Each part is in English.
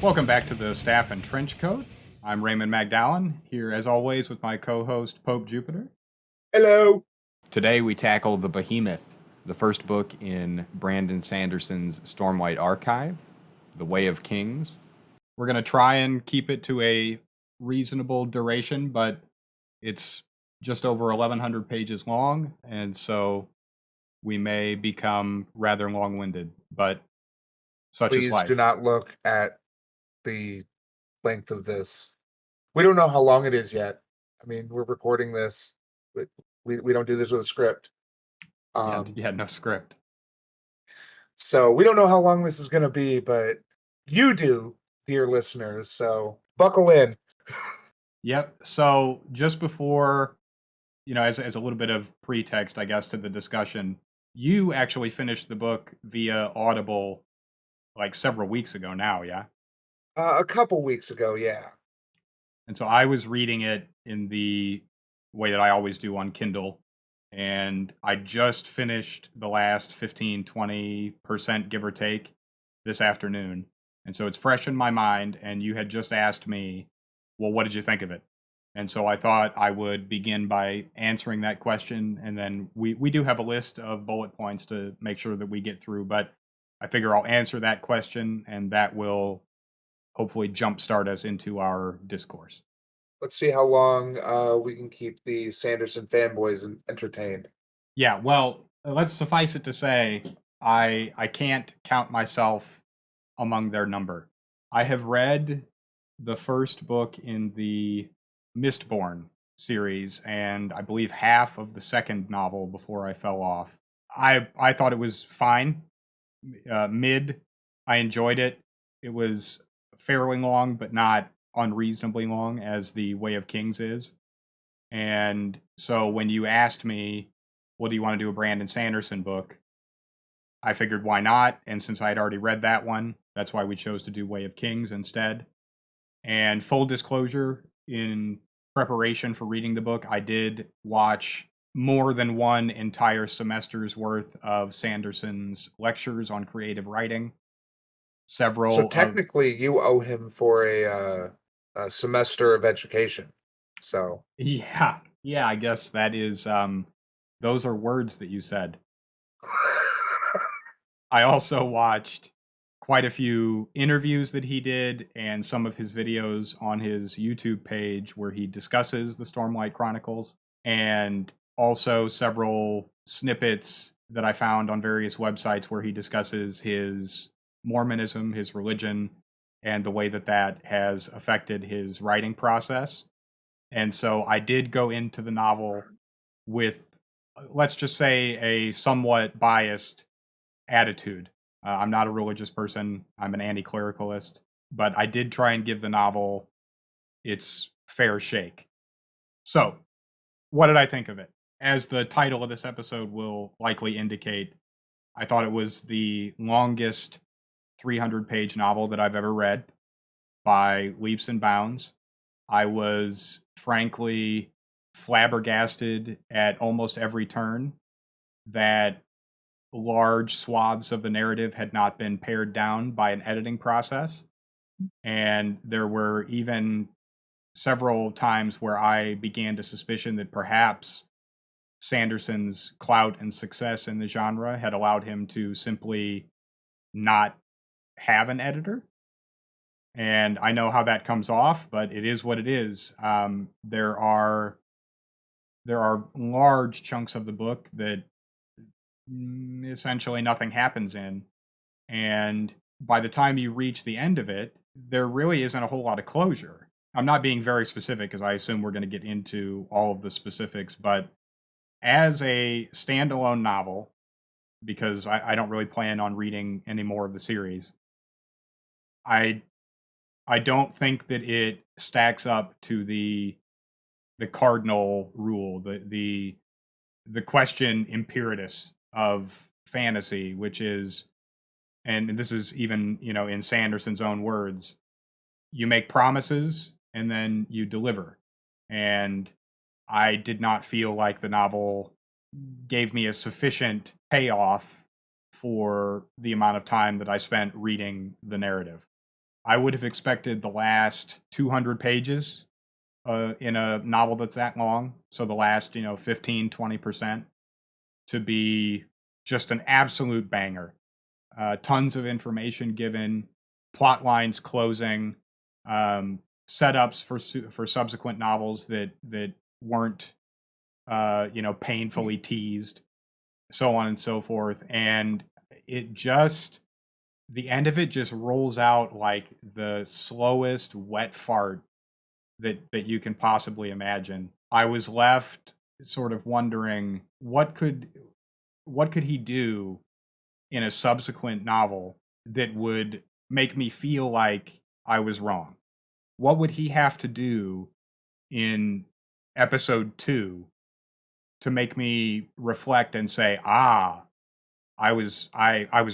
Welcome back to the Staff and Trenchcoat. I'm Raymond Magdallon, here as always with my co-host Pope Jupiter. Hello. Today we tackle The Behemoth, the first book in Brandon Sanderson's Stormlight Archive, The Way of Kings. We're going to try and keep it to a reasonable duration, but it's just over 1,100 pages long, and so we may become rather long-winded, but such is Please life. do not look at the length of this. We don't know how long it is yet. I mean, we're recording this, but we don't do this with a script. No script. So we don't know how long this is going to be, but you do, dear listeners. So buckle in. Yep. So just before, as a little bit of pretext, I guess, to the discussion, you actually finished the book via Audible like several weeks ago now, yeah? A couple weeks ago, yeah. And so I was reading it in the way that I always do on Kindle, and I just finished the last 15-20%, give or take, this afternoon. And so it's fresh in my mind, and you had just asked me, well, what did you think of it? And so I thought I would begin by answering that question, and then we do have a list of bullet points to make sure that we get through, but I figure I'll answer that question, and that will hopefully jumpstart us into our discourse. Let's see how long we can keep the Sanderson fanboys entertained. Yeah, well, let's suffice it to say, I can't count myself among their number. I have read the first book in the Mistborn series, and I believe half of the second novel before I fell off. I thought it was fine, mid. I enjoyed it. It was fairly long, but not unreasonably long, as The Way of Kings is. And so when you asked me, well, do you want to do a Brandon Sanderson book? I figured why not? And since I had already read that one, that's why we chose to do Way of Kings instead. And full disclosure, in preparation for reading the book, I did watch more than one entire semester's worth of Sanderson's lectures on creative writing. So Several of technically, you owe him for a semester of education. So yeah, I guess that is those are words that you said. I also watched quite a few interviews that he did and some of his videos on his YouTube page where he discusses the Stormlight Chronicles, and also several snippets that I found on various websites where he discusses his Mormonism, his religion, and the way that that has affected his writing process. And so I did go into the novel with, let's just say, a somewhat biased attitude. I'm not a religious person. I'm an anti-clericalist, but I did try and give the novel its fair shake. So, what did I think of it? As the title of this episode will likely indicate, I thought it was the longest 300-page novel that I've ever read by leaps and bounds. I was frankly flabbergasted at almost every turn that large swaths of the narrative had not been pared down by an editing process. And there were even several times where I began to suspicion that perhaps Sanderson's clout and success in the genre had allowed him to simply not have an editor. And I know how that comes off, but it is what it is. There are large chunks of the book that essentially nothing happens in, and by the time you reach the end of it, there really isn't a whole lot of closure. I'm not being very specific because I assume we're going to get into all of the specifics, but as a standalone novel, because I don't really plan on reading any more of the series, I I don't think that it stacks up to the cardinal rule, the question imperatus of fantasy, which is, and this is even, in Sanderson's own words, you make promises and then you deliver. And I did not feel like the novel gave me a sufficient payoff for the amount of time that I spent reading the narrative. I would have expected the last 200 pages in a novel that's that long, so the last 15, 20% to be just an absolute banger. Tons of information given, plot lines closing, setups for subsequent novels that weren't painfully teased, so on and so forth. And it just the end of it just rolls out like the slowest wet fart that you can possibly imagine. I was left sort of wondering what could he do in a subsequent novel that would make me feel like I was wrong? What would he have to do in episode 2 to make me reflect and say, "Ah, I was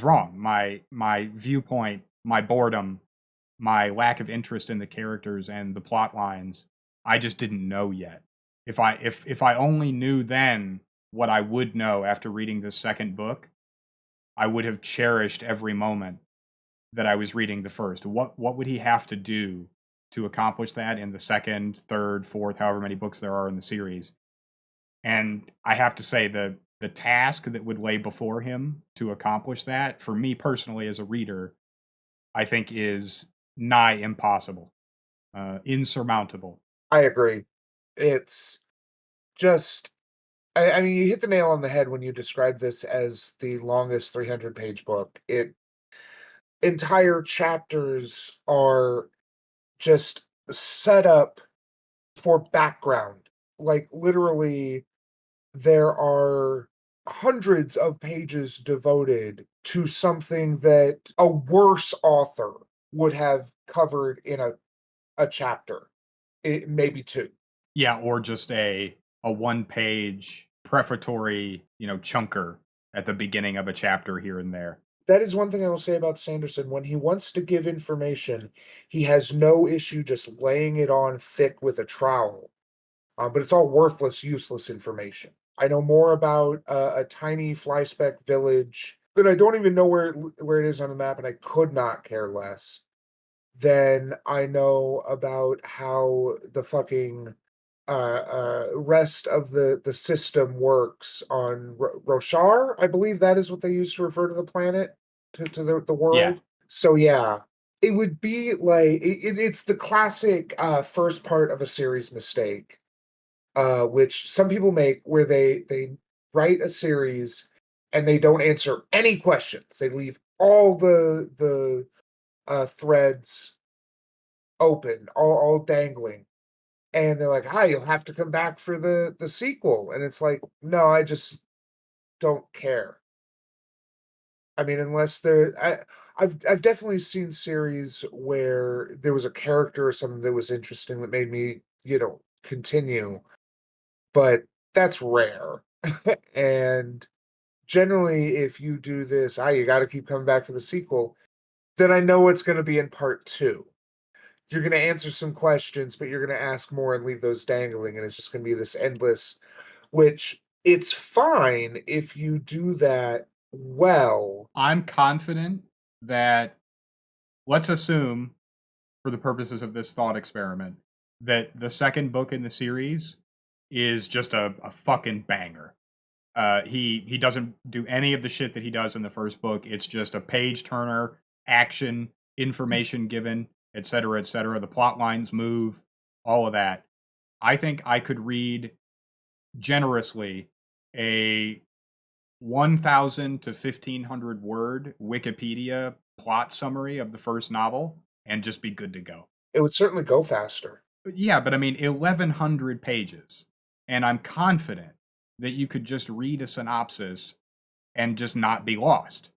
wrong. My viewpoint, my boredom, my lack of interest in the characters and the plot lines, I just didn't know yet. If I only knew then what I would know after reading this second book, I would have cherished every moment that I was reading the first. What would he have to do to accomplish that in the second, third, fourth, however many books there are in the series? And I have to say the task that would lay before him to accomplish that, for me personally as a reader, I think is nigh impossible, insurmountable. I agree. It's just, I mean, you hit the nail on the head when you described this as the longest 300-page book. Entire chapters are just set up for background. Like, literally, there are hundreds of pages devoted to something that a worse author would have covered in a chapter, maybe 2. Yeah, or just a one page prefatory, chunker at the beginning of a chapter here and there. That is one thing I will say about Sanderson. When he wants to give information, he has no issue just laying it on thick with a trowel. But it's all worthless, useless information. I know more about a tiny fly speck village that I don't even know where it is on the map, and I could not care less than I know about how the fucking rest of the system works on Roshar. I believe that is what they use to refer to the planet, to the Yeah. world. So yeah, it would be like it's the classic first part of a series mistake, which some people make, where they write a series and they don't answer any questions. They leave all the threads open, all dangling, and they're like, "Hi, you'll have to come back for the sequel." And it's like, no, I just don't care. I mean, unless I've definitely seen series where there was a character or something that was interesting that made me, continue, but that's rare. And generally, if you do this, you got to keep coming back for the sequel, then I know it's going to be in part 2. You're going to answer some questions, but you're going to ask more and leave those dangling, and it's just going to be this endless. Which, it's fine if you do that well. I'm confident that, let's assume, for the purposes of this thought experiment, that the second book in the series is just a fucking banger. He doesn't do any of the shit that he does in the first book. It's just a page turner, action, information given, etc., etc. The plot lines move, all of that. I think I could read generously a 1,000 to 1,500 word Wikipedia plot summary of the first novel and just be good to go. It would certainly go faster. Yeah, but I mean, 1,100 pages. And I'm confident that you could just read a synopsis and just not be lost.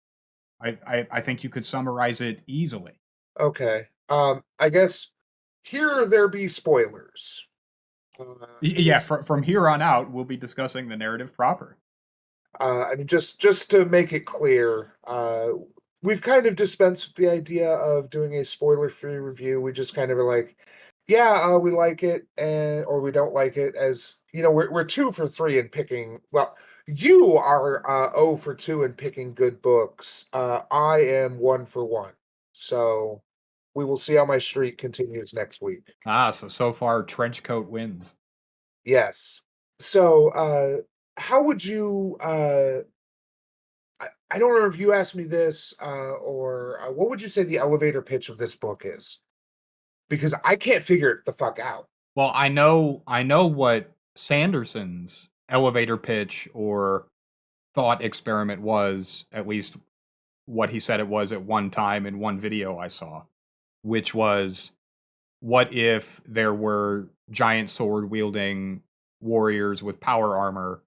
I think you could summarize it easily. Okay. I guess here there be spoilers. Yeah, from here on out, we'll be discussing the narrative proper. I mean, just to make it clear, we've kind of dispensed with the idea of doing a spoiler-free review. We just kind of are like, yeah, we like it, and or we don't like it. As you know, we're 2 for 3 in picking. Well, you are 0 for 2 in picking good books. I am 1 for 1. So We will see how my streak continues next week. So far, Trenchcoat wins. Yes. So, how would you? I don't know if you asked me this, or what would you say the elevator pitch of this book is? Because I can't figure it the fuck out. Well, I know what Sanderson's elevator pitch or thought experiment was, at least what he said it was at one time in one video I saw, which was, what if there were giant sword wielding warriors with power armor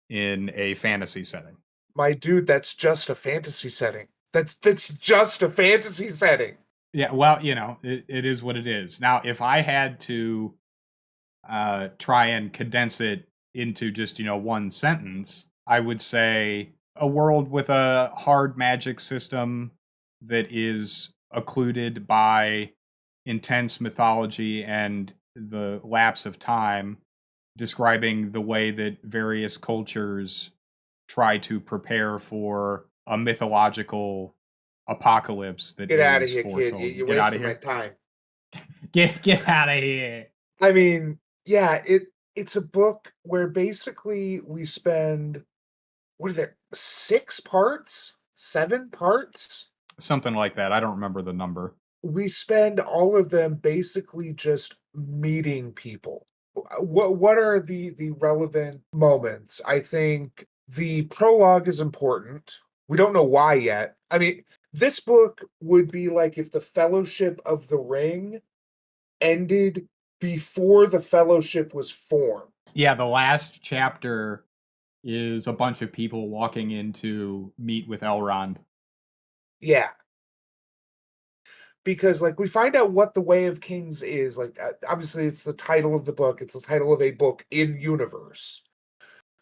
in a fantasy setting? My dude, that's just a fantasy setting. That's just a fantasy setting. Yeah, well, it is what it is. Now, if I had to try and condense it into just, one sentence, I would say a world with a hard magic system that is occluded by intense mythology and the lapse of time, describing the way that various cultures try to prepare for a mythological apocalypse that Get out of is here, kid. foretold. You're Get out of wasting my here. time. Get out of here. I mean, yeah, it's a book where basically we spend, what are there, 6 parts? 7 parts? Something like that. I don't remember the number. We spend all of them basically just meeting people. What are the relevant moments? I think the prologue is important. We don't know why yet. I mean, this book would be like if the Fellowship of the Ring ended before the Fellowship was formed. Yeah, the last chapter is a bunch of people walking in to meet with Elrond. Yeah. Because like we find out what the Way of Kings is, like obviously it's the title of the book, it's the title of a book in universe.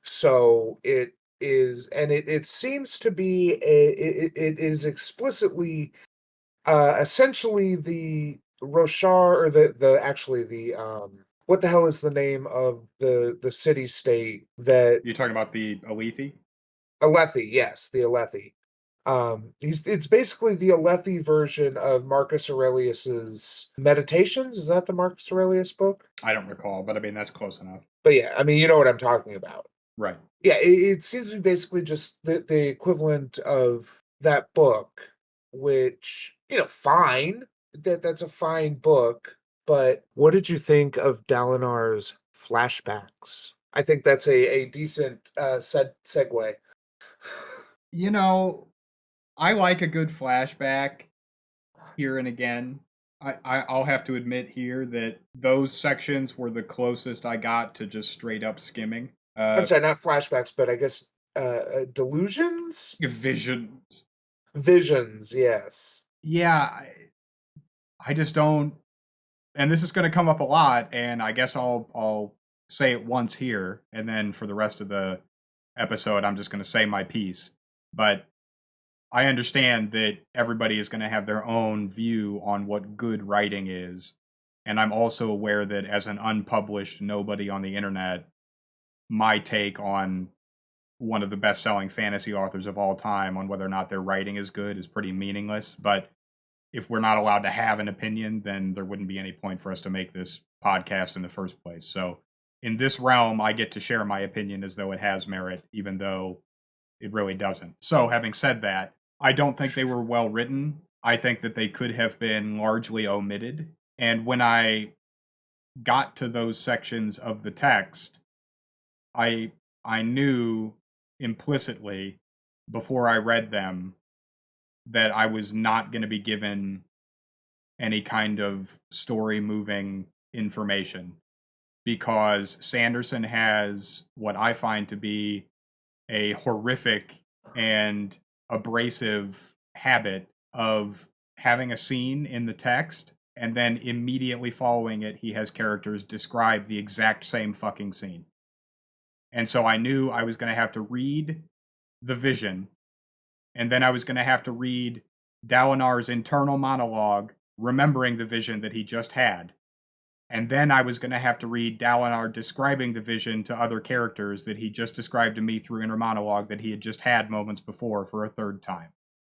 So it is, and it seems to be it is explicitly essentially the Roshar, or the actually the what the hell is the name of the city state that You're talking about the Alethi? Alethi, yes, the Alethi. It's basically the Alethi version of Marcus Aurelius's Meditations. Is that the Marcus Aurelius book? I don't recall, but I mean, that's close enough. But yeah, I mean, you know what I'm talking about. Right. Yeah, it seems to be basically just the equivalent of that book, which, fine. That's a fine book. But what did you think of Dalinar's flashbacks? I think that's a decent segue. I like a good flashback here and again. I'll have to admit here that those sections were the closest I got to just straight up skimming. I'm sorry, not flashbacks, but I guess delusions? Visions. Visions, yes. Yeah, I just don't. And this is going to come up a lot, and I guess I'll say it once here, and then for the rest of the episode, I'm just going to say my piece. But I understand that everybody is going to have their own view on what good writing is. And I'm also aware that as an unpublished nobody on the internet, my take on one of the best selling fantasy authors of all time on whether or not their writing is good is pretty meaningless. But if we're not allowed to have an opinion, then there wouldn't be any point for us to make this podcast in the first place. So in this realm, I get to share my opinion as though it has merit, even though it really doesn't. So having said that, I don't think they were well written. I think that they could have been largely omitted. And when I got to those sections of the text, I knew implicitly before I read them that I was not going to be given any kind of story moving information, because Sanderson has what I find to be a horrific and abrasive habit of having a scene in the text and then immediately following it he has characters describe the exact same fucking scene. And so I knew I was going to have to read the vision, and then I was going to have to read Dalinar's internal monologue remembering the vision that he just had. And then I was going to have to read Dalinar describing the vision to other characters that he just described to me through inner monologue that he had just had moments before for a third time.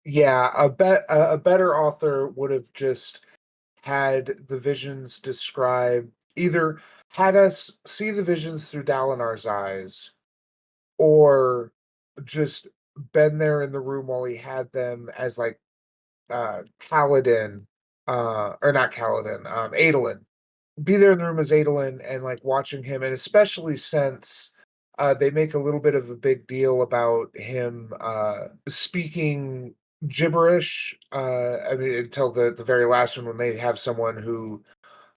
Yeah, a better author would have just had the visions described, either had us see the visions through Dalinar's eyes, or just been there in the room while he had them as like Kaladin, or not Kaladin, Adolin. Be there in the room as Adolin and like watching him, and especially since they make a little bit of a big deal about him speaking gibberish. I mean, until the very last one when they have someone who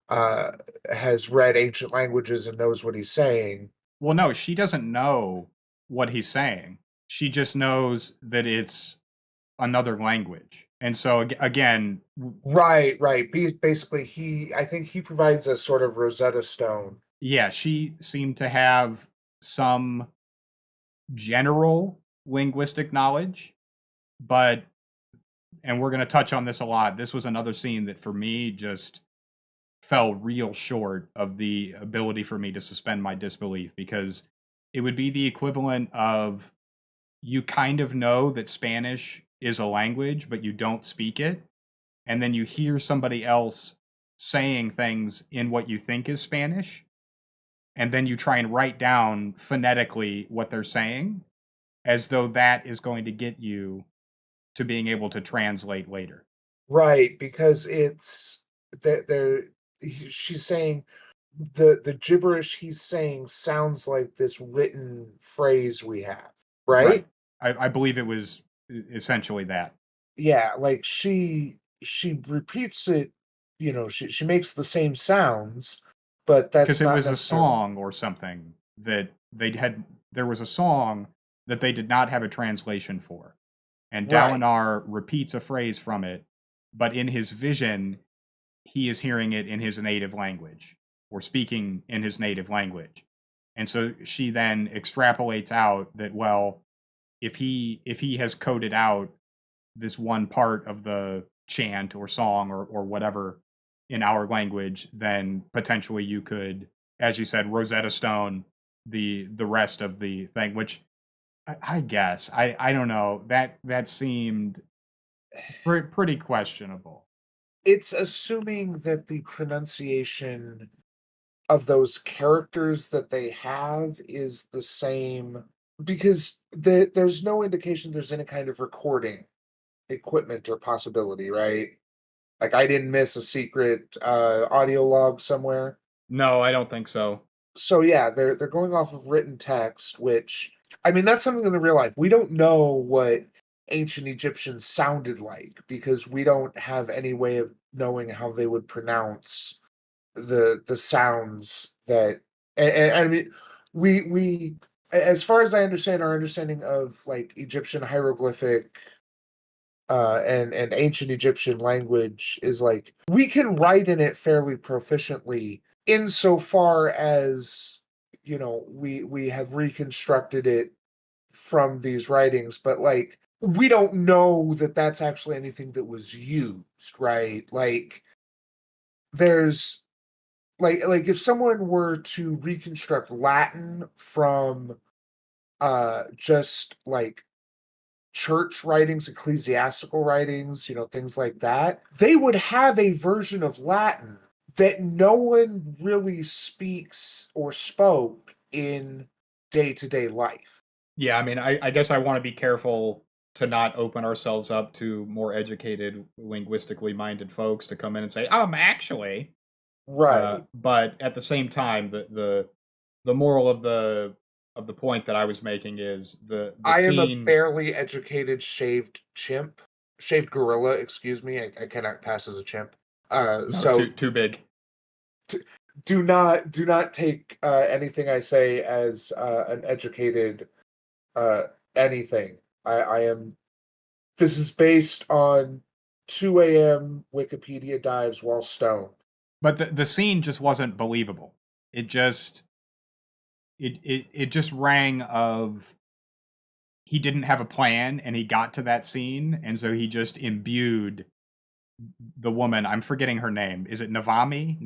uh, has read ancient languages and knows what he's saying. Well, no, she doesn't know what he's saying. She just knows that it's another language. And so again, Right, right. Basically, I think he provides a sort of Rosetta Stone. yeah, she seemed to have some general linguistic knowledge, but and we're going to touch on this a lot. This was another scene that for me just fell real short of the ability for me to suspend my disbelief, because it would be the equivalent of, you kind of know that Spanish is a language, but you don't speak it. And then you hear somebody else saying things in what you think is Spanish. And then you try and write down phonetically what they're saying, as though that is going to get you to being able to translate later. Right, because it's they're she's saying the gibberish he's saying sounds like this written phrase we have, Right. right? I believe it was essentially that. Yeah, like she repeats it, she makes the same sounds, but Because that's it not was a necessarily song or something that there was a song that they did not have a translation for. And right. Dalinar repeats a phrase from it, but in his vision, he is hearing it in his native language, or speaking in his native language. And so she then extrapolates out that, well, if he has coded out this one part of the chant or song or whatever in our language, then potentially you could, as you said, Rosetta Stone the rest of the thing, which I guess I don't know, that seemed pretty questionable. It's assuming that the pronunciation of those characters that they have is the same, because there's no indication there's any kind of recording equipment or possibility, right? Like I didn't miss a secret audio log somewhere. No, I don't think so. So yeah, they're going off of written text, which I mean that's something in the real life. We don't know what ancient Egyptians sounded like because we don't have any way of knowing how they would pronounce the sounds that and I mean we as far as I understand, our understanding of like Egyptian hieroglyphic and ancient Egyptian language is like we can write in it fairly proficiently insofar as we have reconstructed it from these writings, but like we don't know that that's actually anything that was used, right? Like there's like if someone were to reconstruct Latin from just like church writings, ecclesiastical writings, things like that, they would have a version of Latin that no one really speaks or spoke in day-to-day life. Yeah, I mean, I guess I want to be careful to not open ourselves up to more educated, linguistically minded folks to come in and say, actually. Right. But at the same time, the moral of the point that I was making is the I am a scene. barely educated shaved gorilla, excuse me. I cannot pass as a chimp. No, So too big. do not take anything I say as an educated uh, anything. I am. This is based on 2 a.m. Wikipedia dives while stoned. But the scene just wasn't believable. It just it just rang of, he didn't have a plan and he got to that scene, and so he just imbued the woman. I'm forgetting her name. Is it Navani?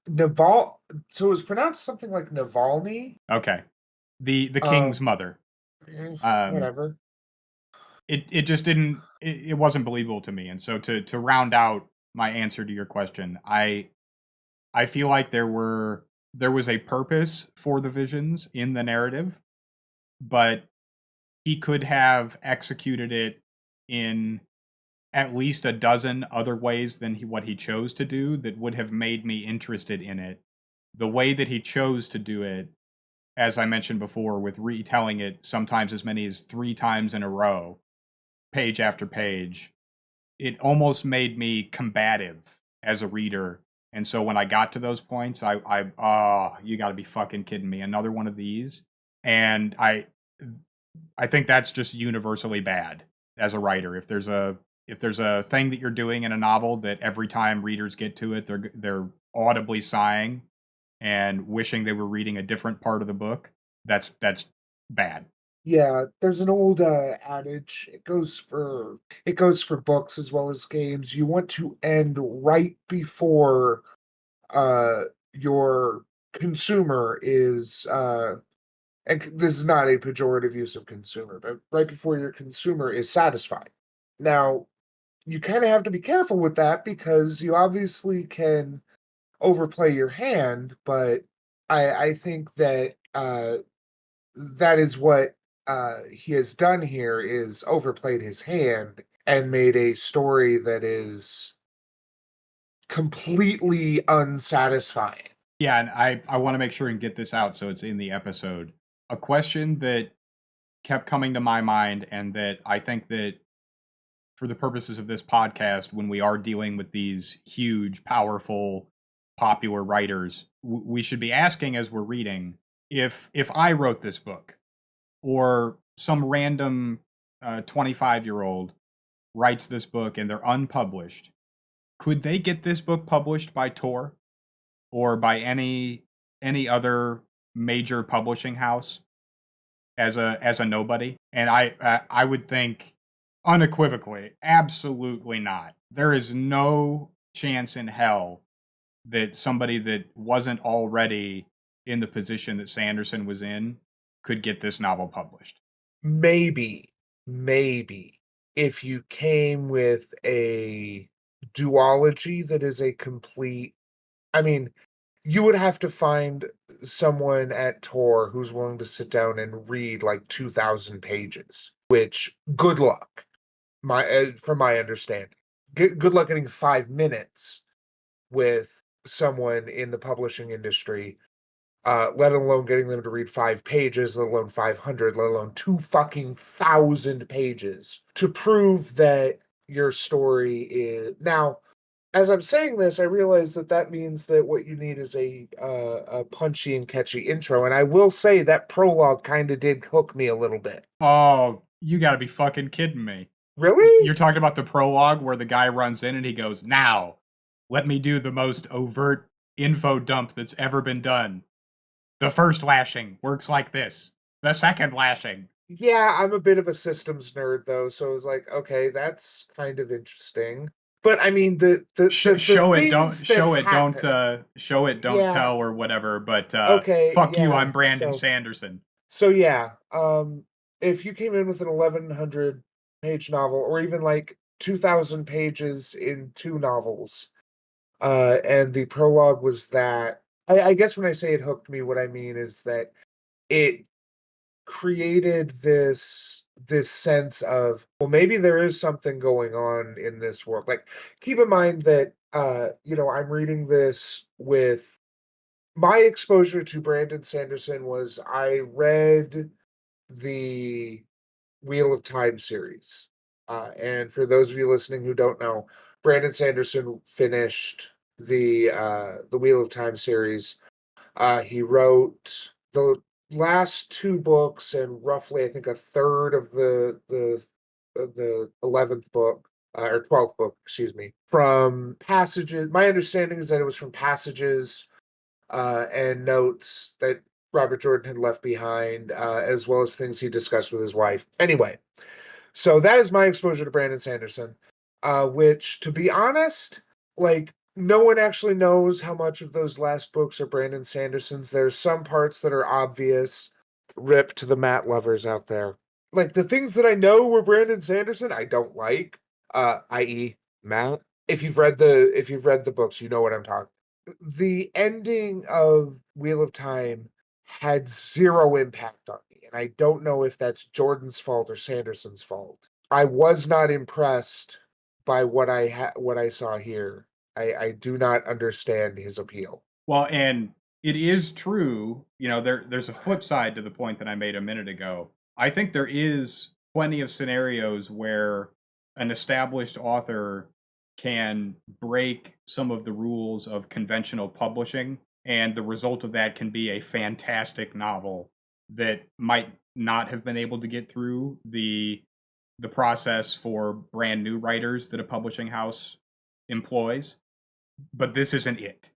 Naval. So it was pronounced something like Navalny. Okay, the Um, king's mother. Um, Whatever. it just didn't it wasn't believable to me. And so to round out my answer to your question, I feel like there was a purpose for the visions in the narrative, but he could have executed it in at least a dozen other ways than what he chose to do that would have made me interested in it. The way that he chose to do it, as I mentioned before, with retelling it sometimes as many as 3 times in a row, page after page, it almost made me combative as a reader. And so when I got to those points, oh, you got to be fucking kidding me! Another one of these, and I think that's just universally bad as a writer. If there's a thing that you're doing in a novel that every time readers get to it, they're audibly sighing and wishing they were reading a different part of the book, that's bad. Yeah, there's an old adage. It goes for books as well as games. You want to end right before uh your consumer is and this is not a pejorative use of consumer, but right before your consumer is satisfied. Now, you kind of have to be careful with that because you obviously can overplay your hand, but I think that that is what he has done here is overplayed his hand and made a story that is completely unsatisfying. Yeah, and I want to make sure and get this out so it's in the episode. A question that kept coming to my mind, and that I think that for the purposes of this podcast, when we are dealing with these huge, powerful, popular writers, we should be asking as we're reading, if I wrote this book or some random 25-year-old writes this book and they're unpublished, could they get this book published by Tor or by any other major publishing house as a nobody? And I would think unequivocally, absolutely not. There is no chance in hell that somebody that wasn't already in the position that Sanderson was in could get this novel published. Maybe, maybe if you came with a duology that is a complete, I mean, you would have to find someone at Tor who's willing to sit down and read like 2,000 pages, which good luck. From my understanding, good luck getting 5 minutes with someone in the publishing industry, let alone getting them to read 5 pages, let alone 500, let alone 2 fucking thousand pages to prove that your story is now. As I'm saying this, I realize that that means that what you need is a punchy and catchy intro, and I will say that prologue kinda did hook me a little bit. Oh, you got to be fucking kidding me. Really? You're talking about the prologue where the guy runs in and he goes, "Now, let me do the most overt info dump that's ever been done. The first lashing works like this. The second lashing." Yeah, I'm a bit of a systems nerd, though, so I was like, "Okay, that's kind of interesting." But, I mean, the Show it, things don't that show it, don't happen. show it, don't Yeah, tell, or whatever. But okay, fuck you, yeah, I'm Brandon Sanderson. yeah, if you came in with an 1,100 page novel or even, like, 2,000 pages in 2 novels, and the prologue was that I guess when I say it hooked me, what I mean is that it created this sense of, well, maybe there is something going on in this world. Like, keep in mind that, I'm reading this with my exposure to Brandon Sanderson was I read the Wheel of Time series. And for those of you listening who don't know, Brandon Sanderson finished the Wheel of Time series. He wrote the last 2 books and roughly, I think, a third of the 11th book, or 12th book, excuse me, from passages. My understanding is that it was from passages, and notes that Robert Jordan had left behind, as well as things he discussed with his wife. Anyway, so that is my exposure to Brandon Sanderson, which, to be honest, like, no one actually knows how much of those last books are Brandon Sanderson's. There's some parts that are obvious. Rip to the Matt lovers out there. Like the things that I know were Brandon Sanderson, I don't like. I.e. Matt. If you've read the books, you know what I'm talking. The ending of Wheel of Time had zero impact on me, and I don't know if that's Jordan's fault or Sanderson's fault. I was not impressed by what I saw here. I do not understand his appeal. Well, and it is true, there's a flip side to the point that I made a minute ago. I think there is plenty of scenarios where an established author can break some of the rules of conventional publishing, and the result of that can be a fantastic novel that might not have been able to get through the process for brand new writers that a publishing house employs. But this isn't it,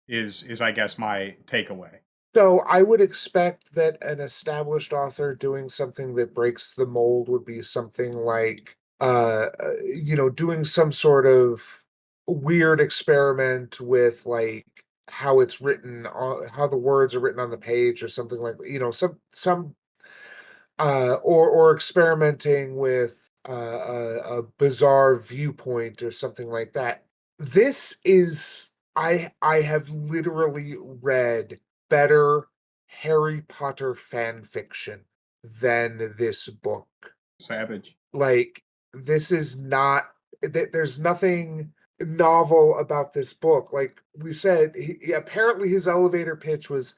is I guess my takeaway. So I would expect that an established author doing something that breaks the mold would be something like doing some sort of weird experiment with like how it's written on how the words are written on the page or something like some or experimenting with a bizarre viewpoint or something like that. This is I have literally read better Harry Potter fan fiction than this book. Savage. Like this is not there's nothing novel about this book. Like we said, apparently his elevator pitch was,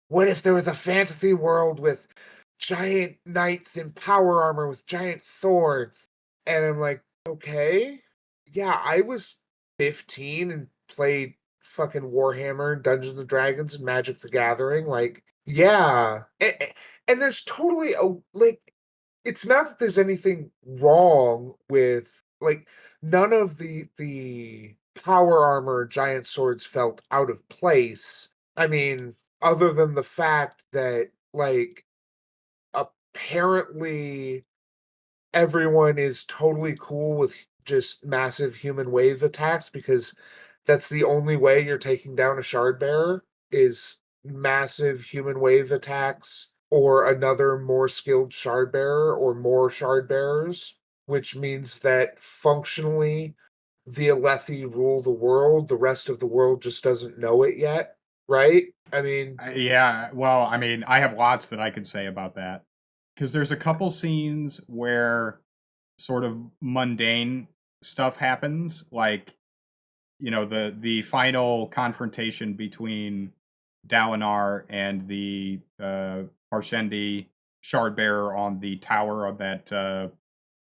what if there was a fantasy world with giant knights in power armor with giant swords? And I'm like, okay. Yeah, I was 15 and played fucking Warhammer, Dungeons and Dragons, and Magic the Gathering. Like, yeah. And there's totally a like it's not that there's anything wrong with like none of the power armor giant swords felt out of place. I mean, other than the fact that like apparently everyone is totally cool with just massive human wave attacks because that's the only way you're taking down a shard bearer is massive human wave attacks or another more skilled shard bearer or more shard bearers, which means that functionally the Alethi rule the world. The rest of the world just doesn't know it yet, right? I mean, Yeah, well, I mean, I have lots that I could say about that because there's a couple scenes where sort of mundane stuff happens, like the final confrontation between Dalinar and the Parshendi shard bearer on the tower of that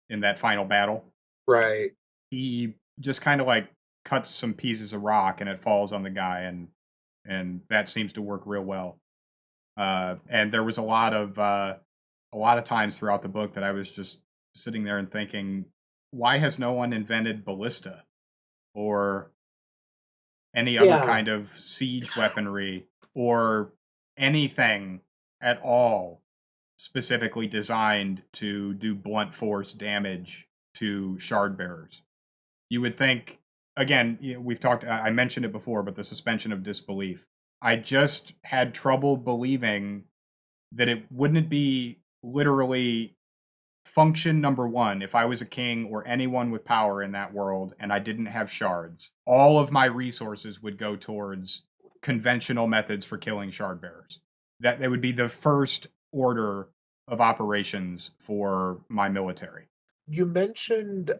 in that final battle. right. He just kind of like cuts some pieces of rock and it falls on the guy, and that seems to work real well. And there was a lot of times throughout the book that I was just sitting there and thinking, why has no one invented ballista or any other Yeah. kind of siege weaponry or anything at all specifically designed to do blunt force damage to shard bearers? You would think, again, we've talked, I mentioned it before, but the suspension of disbelief. I just had trouble believing that it wouldn't be literally function number one. If I was a king or anyone with power in that world and I didn't have shards, all of my resources would go towards conventional methods for killing shard bearers. That would be the first order of operations for my military. You mentioned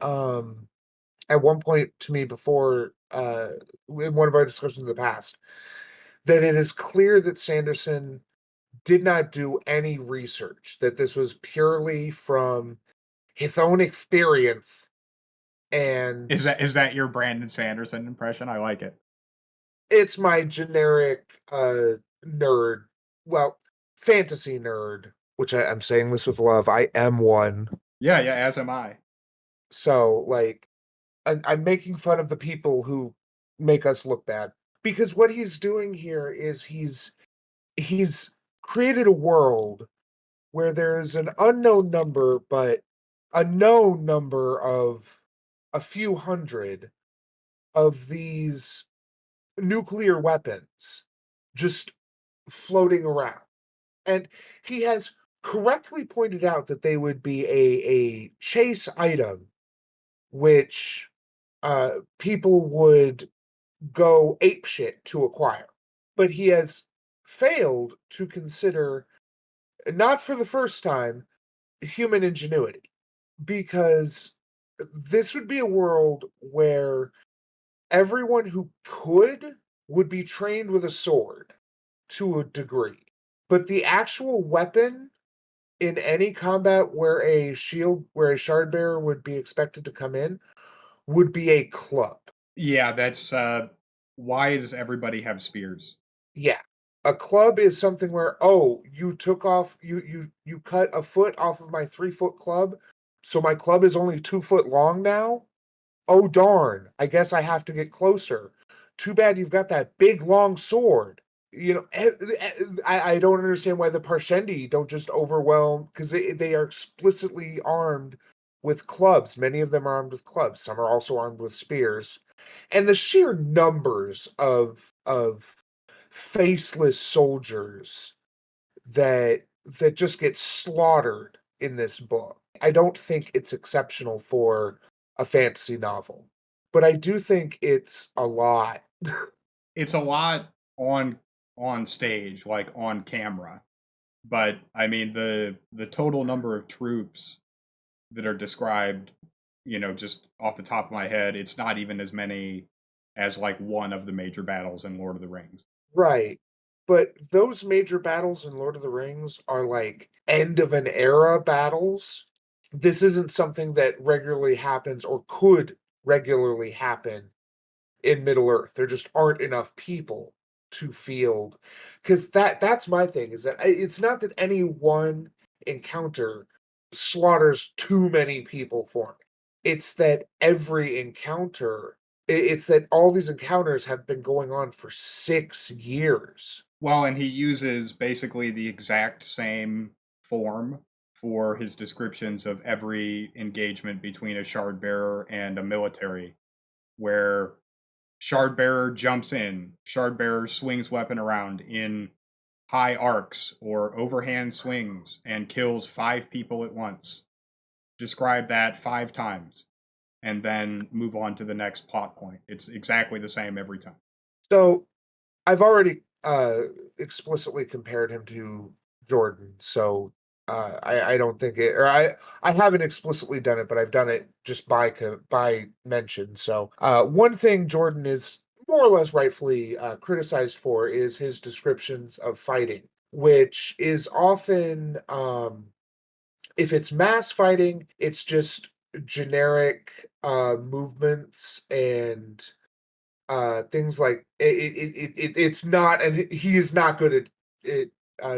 at one point to me before in one of our discussions in the past that it is clear that Sanderson did not do any research, that this was purely from his own experience. And Is that your Brandon Sanderson impression? I like it. it's my generic nerd, well, fantasy nerd, which I'm saying this with love. I am one. Yeah, yeah, as am I. So, like, I'm making fun of the people who make us look bad because what he's doing here is he's created a world where there's an unknown number, but a known number of a few hundred of these nuclear weapons just floating around. And he has correctly pointed out that they would be a chase item, which people would go apeshit to acquire. But he has failed to consider, not for the first time, human ingenuity. Because this would be a world where everyone who could would be trained with a sword to a degree. But the actual weapon in any combat where a shard bearer would be expected to come in would be a club. Yeah, that's why does everybody have spears? Yeah. A club is something where, oh, you took off you cut a foot off of my 3-foot club, so my club is only 2 foot long now. Oh darn, I guess I have to get closer. Too bad you've got that big long sword. I don't understand why the Parshendi don't just overwhelm, because they are explicitly armed with clubs. Many of them are armed with clubs. Some are also armed with spears. And the sheer numbers of faceless soldiers that just get slaughtered in this book. I don't think it's exceptional for a fantasy novel, but I do think it's a lot. It's a lot on stage, like on camera. But I mean the total number of troops that are described, just off the top of my head, it's not even as many as like one of the major battles in Lord of the Rings. Right. But those major battles in Lord of the Rings are like end of an era battles. This isn't something that regularly happens or could regularly happen in Middle Earth. There just aren't enough people to field, because that's my thing, is that it's not that any one encounter slaughters too many people for me. It's that every encounter it's that all these encounters have been going on for 6 years. Well, and he uses basically the exact same form for his descriptions of every engagement between a shard bearer and a military, where shard bearer jumps in, shard bearer swings weapon around in high arcs or overhand swings and kills 5 people at once. Describe that 5 times and then move on to the next plot point. It's exactly the same every time. So I've already explicitly compared him to Jordan, so I don't think it, or I haven't explicitly done it, but I've done it just by mention. So one thing Jordan is more or less rightfully criticized for is his descriptions of fighting, which is often, if it's mass fighting, it's just generic movements and things like it's not, and he is not good at it,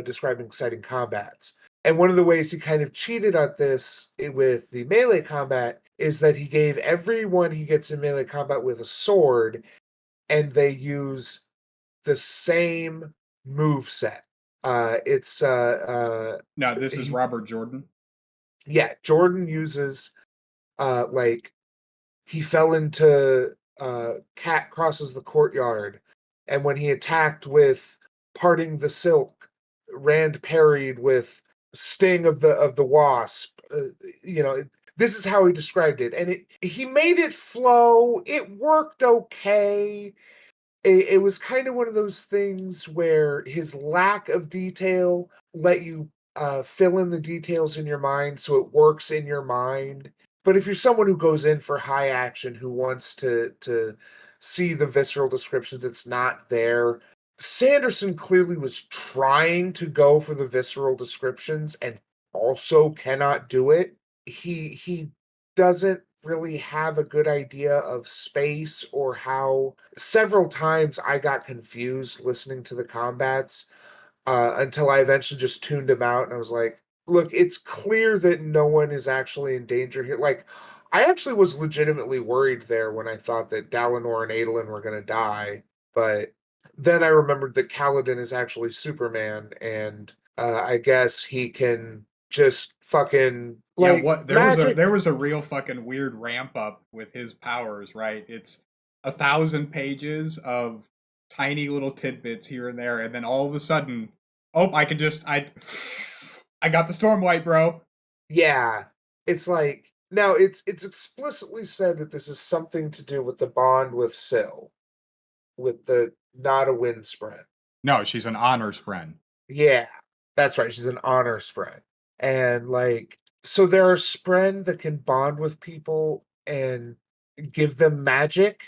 describing exciting combats. And one of the ways he kind of cheated at this with the melee combat is that he gave everyone he gets in melee combat with a sword, and they use the same move set. It's Now, this is he, Robert Jordan. yeah, Jordan uses like, he fell into Cat Crosses the Courtyard, and when he attacked with Parting the Silk, Rand parried with Sting of the Wasp. This is how he described it, and he made it flow. It worked okay. It was kind of one of those things where his lack of detail let you fill in the details in your mind, so it works in your mind. But if you're someone who goes in for high action, who wants to see the visceral descriptions, it's not there. Sanderson clearly was trying to go for the visceral descriptions and also cannot do it. He doesn't really have a good idea of space, or how several times I got confused listening to the combats, until I eventually just tuned him out and I was like, look, it's clear that no one is actually in danger here. Like, I actually was legitimately worried there when I thought that Dalinar and Adolin were going to die, but then I remembered that Kaladin is actually Superman, and I guess he can just fucking Yeah, like what magic. there was a real fucking weird ramp up with his powers, right? It's 1,000 pages of tiny little tidbits here and there, and then all of a sudden, oh, I can just I I got the Stormlight, bro. Yeah. It's like now it's explicitly said that this is something to do with the bond with Syl, with the not a wind spread. No, she's an honor spren. Yeah, that's right. She's an honor spren. And like so there are spren that can bond with people and give them magic.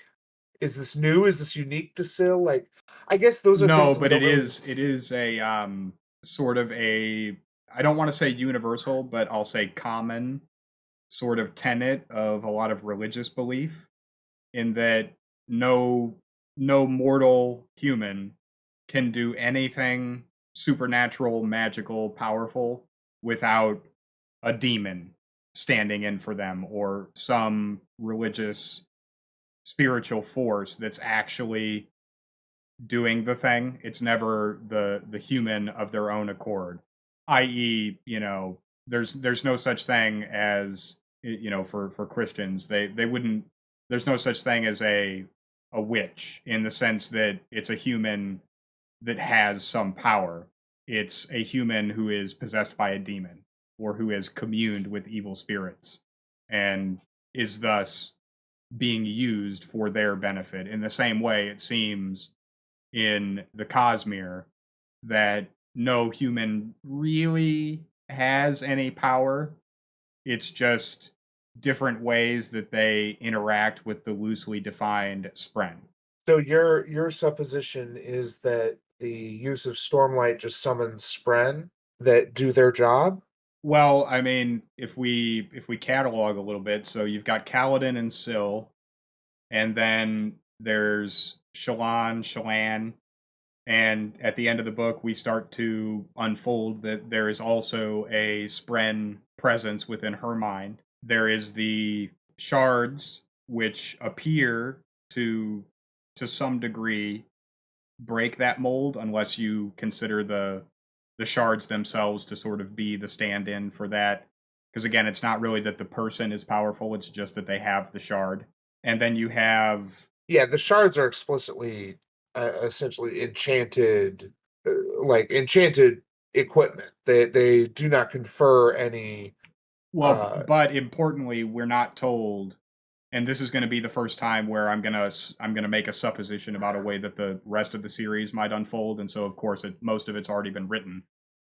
Is this new? Is this unique to Syl? Like I guess those are things No, that we but don't really. it is a sort of a, I don't want to say universal, but I'll say common sort of tenet of a lot of religious belief, in that no no mortal human can do anything supernatural, magical, powerful without a demon standing in for them, or some religious spiritual force that's actually doing the thing. It's never the human of their own accord. I.e., there's no such thing as, for Christians, they wouldn't, there's no such thing as a witch, in the sense that it's a human that has some power. It's a human who is possessed by a demon, or who has communed with evil spirits, and is thus being used for their benefit. In the same way, it seems in the Cosmere that no human really has any power. It's just different ways that they interact with the loosely defined spren. So your supposition is that the use of Stormlight just summons spren that do their job? Well, I mean, if we catalog a little bit, so you've got Kaladin and Syl, and then there's Shallan, and at the end of the book, we start to unfold that there is also a Spren presence within her mind. There is the shards, which appear to some degree break that mold, unless you consider the shards themselves to sort of be the stand-in for that. Because again, it's not really that the person is powerful; it's just that they have the shard. And then you have, Yeah, the shards are explicitly essentially enchanted, like enchanted equipment. They do not confer any. well, Uh, but importantly, we're not told, and this is going to be the first time where I'm gonna make a supposition about a way that the rest of the series might unfold, and so of course most of it's already been written.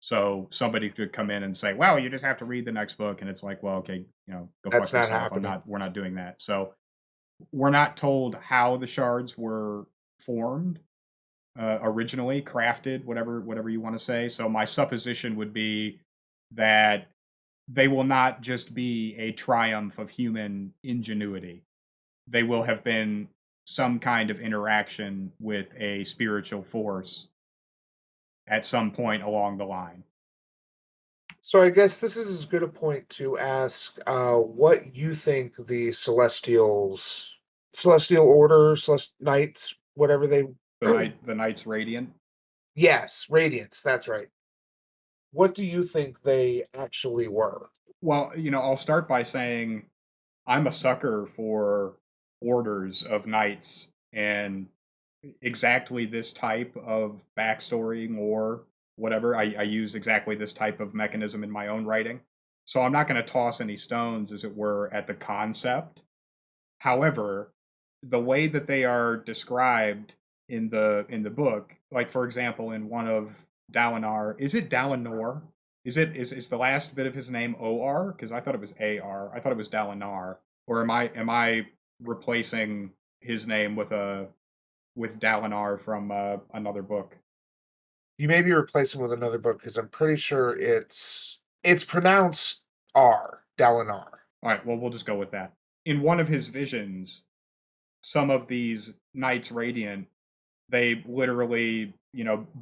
So somebody could come in and say, "Well, you just have to read the next book," and it's like, "Well, okay, go that's fuck not yourself. happening. We're not doing that." So we're not told how the shards were formed, originally crafted, whatever you want to say. So my supposition would be that they will not just be a triumph of human ingenuity. They will have been some kind of interaction with a spiritual force at some point along the line. So I guess this is as good a point to ask what you think the Celestial Order, Knights, whatever they. The Knights Radiant. Yes, Radiance. That's right. What do you think they actually were? Well, I'll start by saying I'm a sucker for orders of knights, and exactly this type of backstory or whatever. I use exactly this type of mechanism in my own writing. So I'm not going to toss any stones, as it were, at the concept. However, the way that they are described in the book, like for example, in one of Dalinar, is it Dalinor? Is the last bit of his name OR? Because I thought it was AR. I thought it was Dalinar. Or am I replacing his name with Dalinar from another book? You may be replacing with another book because I'm pretty sure it's pronounced R, Dalinar. All right, well we'll just go with that. In one of his visions, some of these Knights Radiant, they literally,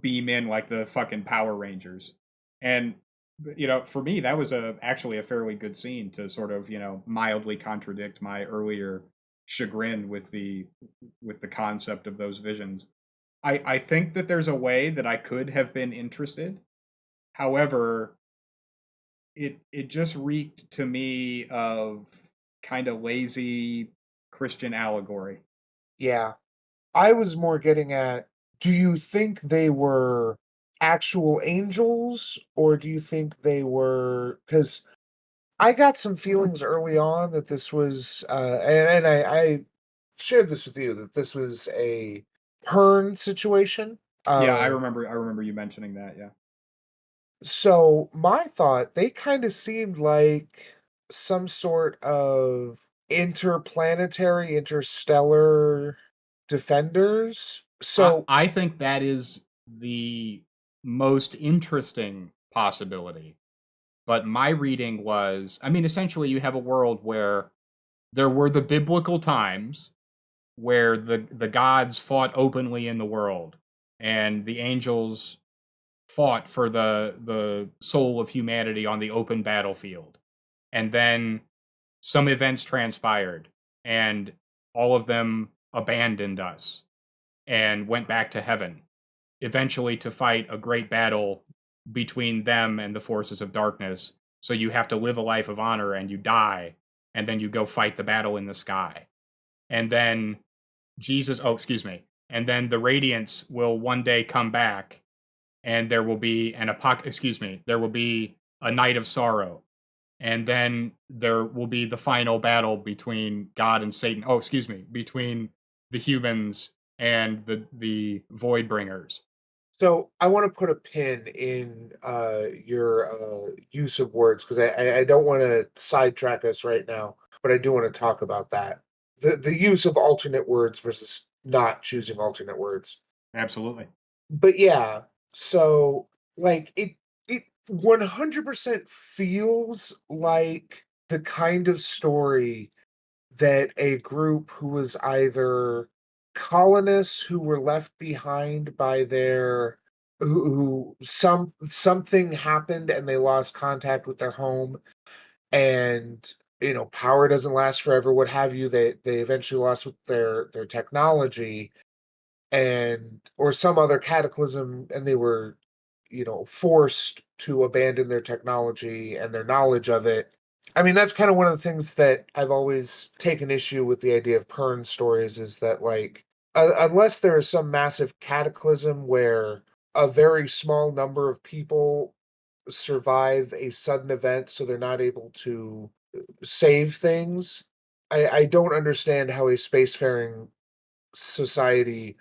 beam in like the fucking Power Rangers. And for me that was actually a fairly good scene to sort of, mildly contradict my earlier chagrin with the concept of those visions. I think that there's a way that I could have been interested. However, it just reeked to me of kind of lazy Christian allegory. Yeah. I was more getting at, do you think they were actual angels, or do you think they were? Because I got some feelings early on that this was, and I shared this with you, that this was a Pern situation. Yeah, Uh, I remember you mentioning that. Yeah. so my thought, they kind of seemed like some sort of interplanetary, interstellar defenders. So I think that is the most interesting possibility. But my reading was, I mean, essentially, you have a world where there were the biblical times where the gods fought openly in the world, and the angels fought for the soul of humanity on the open battlefield. And then some events transpired, and all of them abandoned us and went back to heaven, eventually to fight a great battle between them and the forces of darkness. So you have to live a life of honor and you die, and then you go fight the battle in the sky. And then excuse me. And then the Radiants will one day come back, and there will be there will be a night of sorrow. And then there will be the final battle between God and Satan. Oh, excuse me, between the humans and the void bringers. So I want to put a pin in your use of words because I don't want to sidetrack us right now, but I do want to talk about that. The use of alternate words versus not choosing alternate words. Absolutely. But yeah, so like it 100% feels like the kind of story that a group who was either colonists who were left behind by their who something happened and they lost contact with their home, and power doesn't last forever, what have you, they eventually lost with their technology, and or some other cataclysm, and they were forced to abandon their technology and their knowledge of it. I mean, that's kind of one of the things that I've always taken issue with the idea of Pern stories is that, like, unless there is some massive cataclysm where a very small number of people survive a sudden event so they're not able to save things, I don't understand how a spacefaring society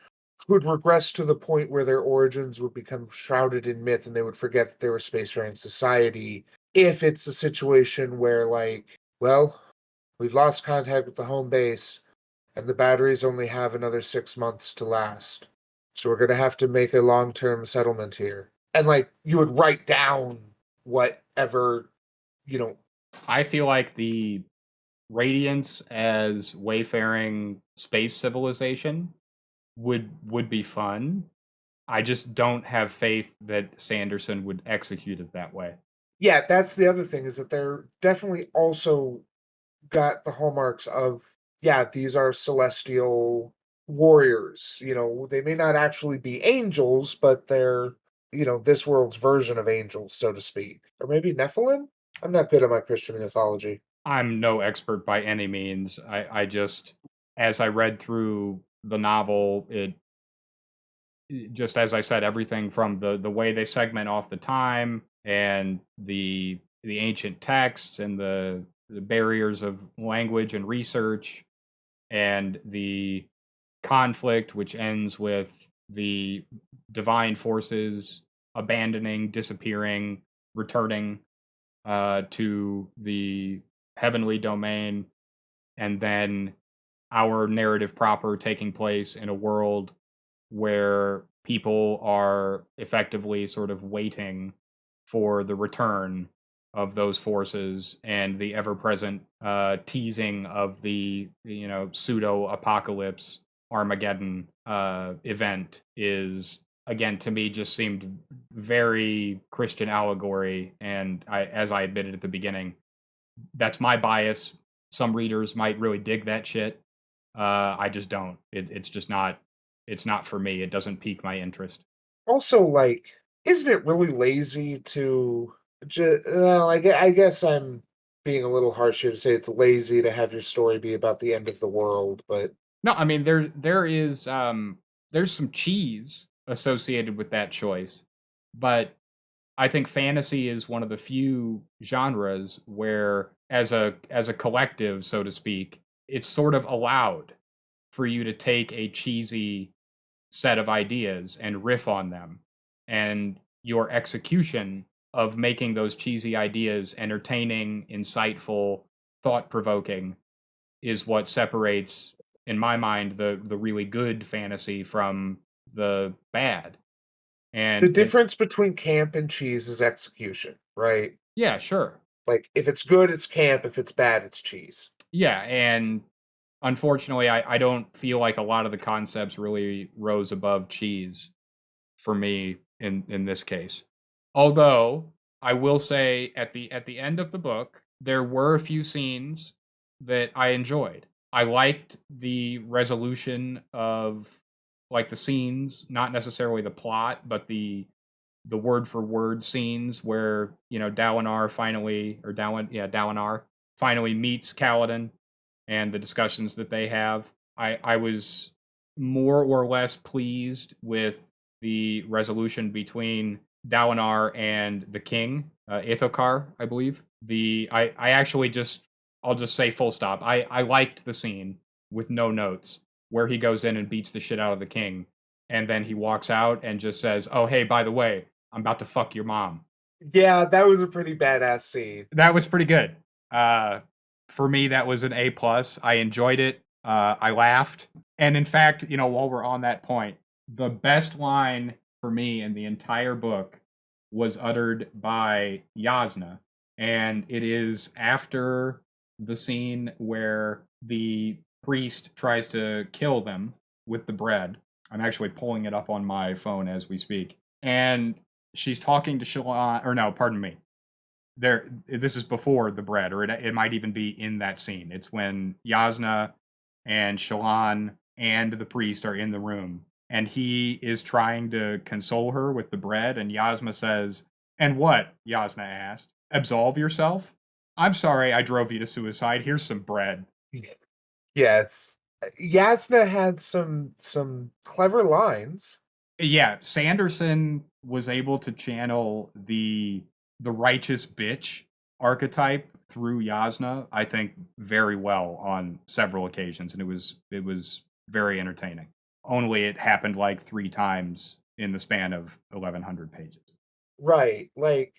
could regress to the point where their origins would become shrouded in myth and they would forget that they were a spacefaring society if it's a situation where, like, well, we've lost contact with the home base and the batteries only have another 6 months to last. So we're going to have to make a long term settlement here. And, like, you would write down whatever, you know, I feel like the Radiance as wayfaring space civilization would be fun. I just don't have faith that Sanderson would execute it that way. yeah, that's the other thing is that they're definitely also got the hallmarks of, yeah, these are celestial warriors. They may not actually be angels, but they're, this world's version of angels, so to speak. Or maybe Nephilim? I'm not good at my Christian mythology. I'm no expert by any means. I just, as I read through the novel, just as I said, everything from the way they segment off the time and the ancient texts and the barriers of language and research and the conflict, which ends with the divine forces abandoning, disappearing, returning to the heavenly domain, and then our narrative proper taking place in a world where people are effectively sort of waiting for the return of those forces, and the ever-present teasing of the pseudo apocalypse Armageddon event is, again, to me, just seemed very Christian allegory. And as I admitted at the beginning, that's my bias. Some readers might really dig that shit. I just don't. It's just not. It's not for me. It doesn't pique my interest. Also, like, isn't it really lazy to well, I guess I'm being a little harsh here to say it's lazy to have your story be about the end of the world, but No, I mean there's some cheese associated with that choice, But I think fantasy is one of the few genres where, as a collective, so to speak, it's sort of allowed for you to take a cheesy set of ideas and riff on them, and your execution of making those cheesy ideas entertaining, insightful, thought provoking is what separates, in my mind, the really good fantasy from the bad. The And difference between camp and cheese is execution, right? yeah, sure. Like, if it's good, it's camp, if it's bad, it's cheese. Yeah, and unfortunately, I don't feel like a lot of the concepts really rose above cheese for me in this case. Although I will say at the end of the book, there were a few scenes that I enjoyed. I liked the resolution of like the scenes, not necessarily the plot, but the word for word scenes where Dalinar finally, or Dalinar finally meets Kaladin, and the discussions that they have. I was more or less pleased with the resolution between Dalinar and the king, Ithokar, I believe. I actually just, I'll just say full stop. I liked the scene with no notes where he goes in and beats the shit out of the king, and then he walks out and just says, "Oh hey, by the way, I'm about to fuck your mom." Yeah, that was a pretty badass scene. That was pretty good. Uh, for me, that was an A plus. I enjoyed it. I laughed, and in fact, while we're on that point, the best line for me in the entire book was uttered by Yasna, and it is after the scene where the priest tries to kill them with the bread. I'm actually pulling it up on my phone as we speak, and she's talking to Shalon, or no, pardon me, this is before the bread, or it might even be in that scene. It's when Yasna and Shalon and the priest are in the room, and he is trying to console her with the bread, and Yasna says, "And what?" Yasna asked. "Absolve yourself? I'm sorry I drove you to suicide. Here's some bread." Yes. Yasna had some clever lines. Yeah, Sanderson was able to channel the righteous bitch archetype through Yasna, I think, very well on several occasions, and it was very entertaining. Only it happened like 3 times in the span of 1,100 pages. Right, like,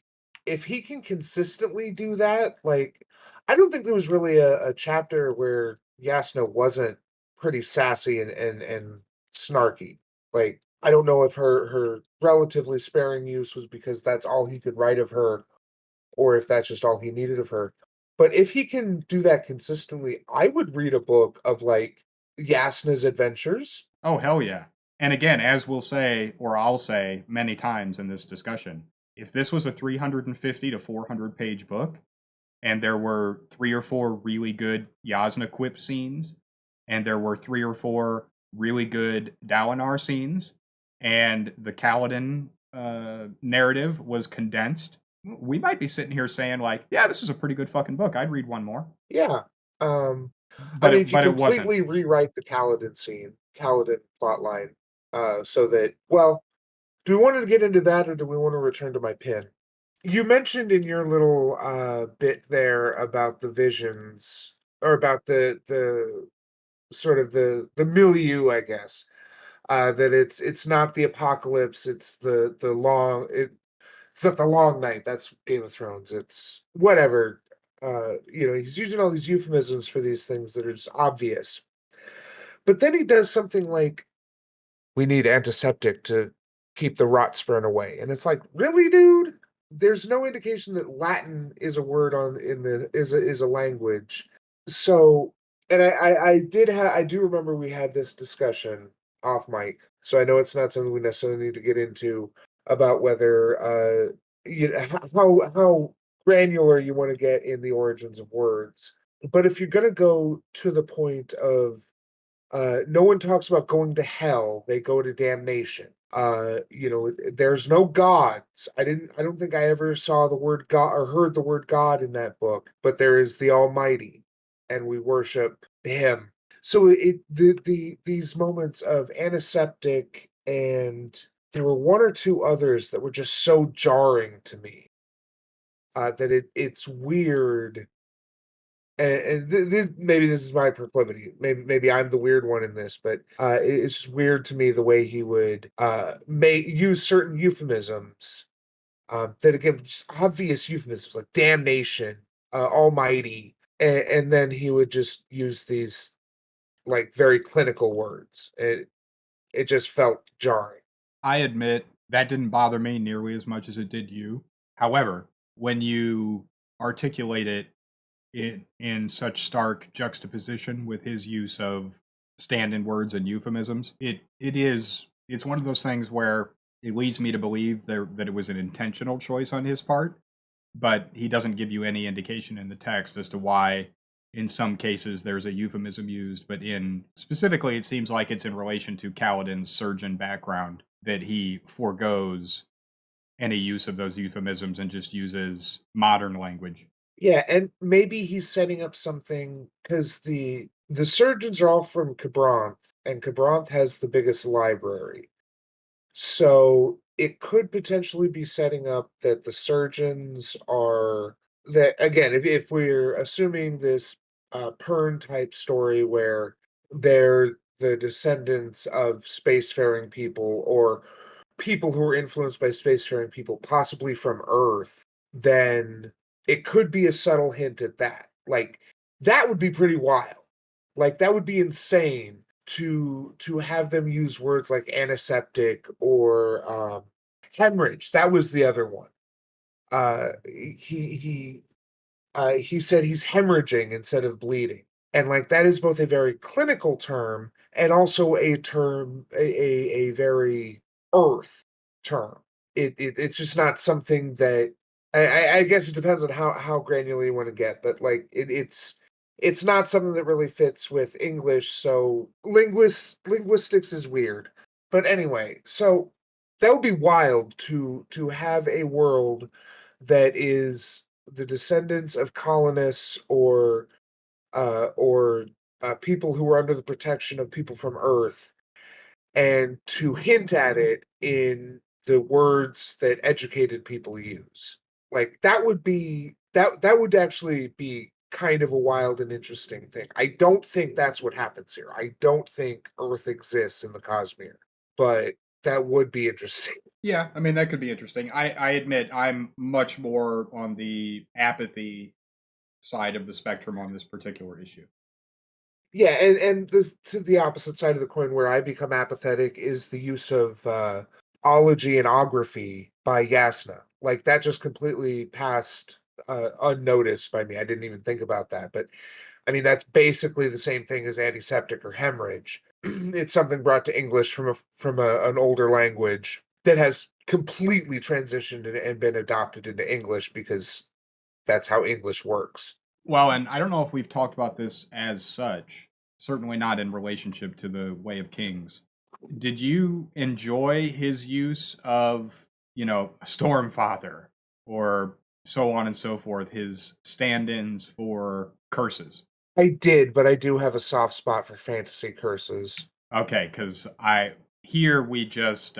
if he can consistently do that, like, I don't think there was really a chapter where Yasna wasn't pretty sassy and snarky. Like, I don't know if her relatively sparing use was because that's all he could write of her, or if that's just all he needed of her. But if he can do that consistently, I would read a book of, like, Yasna's adventures. Oh hell yeah! And again, as we'll say, or I'll say many times in this discussion, if this was a 350 to 400 page book, and there were 3 or 4 really good Yasna quip scenes, and there were 3 or 4 really good Dalinar scenes, and the Kaladin narrative was condensed, we might be sitting here saying like, "Yeah, this is a pretty good fucking book. I'd read one more." Yeah, um, I But mean, it if you but it wasn't. completely rewrite the Kaladin plotline, so that well, do we want to get into that or do we want to return to my pin? You mentioned in your little bit there about the visions or about the sort of the milieu, I guess. That it's not the apocalypse, it's the long it's not the long night. That's Game of Thrones. It's whatever. He's using all these euphemisms for these things that are just obvious. But then he does something like, "We need antiseptic to keep the rot sperm away," and it's like, really, dude. There's no indication that Latin is a word on in the is a language. So, and I do remember we had this discussion off mic. So I know it's not something we necessarily need to get into about whether how granular you want to get in the origins of words. But if you're gonna go to the point of no one talks about going to hell, they go to damnation. There's no gods. I don't think I ever saw the word God or heard the word God in that book, but there is the Almighty, and we worship him. So these moments of antiseptic and there were one or two others that were just so jarring to me, that it's weird, and maybe this is my proclivity. Maybe I'm the weird one in this, but it's just weird to me the way he would may use certain euphemisms, that again, just obvious euphemisms like damnation, almighty, and then he would just use these like very clinical words. It just felt jarring. I admit that didn't bother me nearly as much as it did you. However, when you articulate it in such stark juxtaposition with his use of stand-in words and euphemisms, it's one of those things where it leads me to believe that it was an intentional choice on his part, but he doesn't give you any indication in the text as to why in some cases there's a euphemism used, but in specifically it seems like it's in relation to Kaladin's surgeon background that he forgoes any use of those euphemisms and just uses modern language. Yeah, and maybe he's setting up something because the surgeons are all from Cabranth, and Cabranth has the biggest library. So it could potentially be setting up that the surgeons are that again, if we're assuming this Pern type story where they're the descendants of spacefaring people or people who were influenced by spacefaring people, possibly from Earth, then it could be a subtle hint at that. Like that would be pretty wild. Like that would be insane to have them use words like antiseptic or hemorrhage. That was the other one. He said he's hemorrhaging instead of bleeding, and like that is both a very clinical term and also a term, a very earth term. It's just not something that I guess it depends on how granular you want to get, but like it's not something that really fits with English. So linguistics is weird, but anyway, so that would be wild to have a world that is the descendants of colonists or people who were under the protection of people from Earth, and to hint at it in the words that educated people use. Like that would actually be kind of a wild and interesting thing. I don't think that's what happens here. I don't think Earth exists in the Cosmere, but that would be interesting. Yeah, I mean that could be interesting. I admit I'm much more on the apathy side of the spectrum on this particular issue. Yeah, and this to the opposite side of the coin where I become apathetic is the use of ology and ography by Yasna. Like that just completely passed unnoticed by me. I didn't even think about that. But I mean that's basically the same thing as antiseptic or hemorrhage. It's something brought to English an older language that has completely transitioned and been adopted into English because that's how English works. Well, and I don't know if we've talked about this as such, certainly not in relationship to the Way of Kings. Did you enjoy his use of, Stormfather or so on and so forth, his stand ins for curses? I did, but I do have a soft spot for fantasy curses. Okay, because here we just,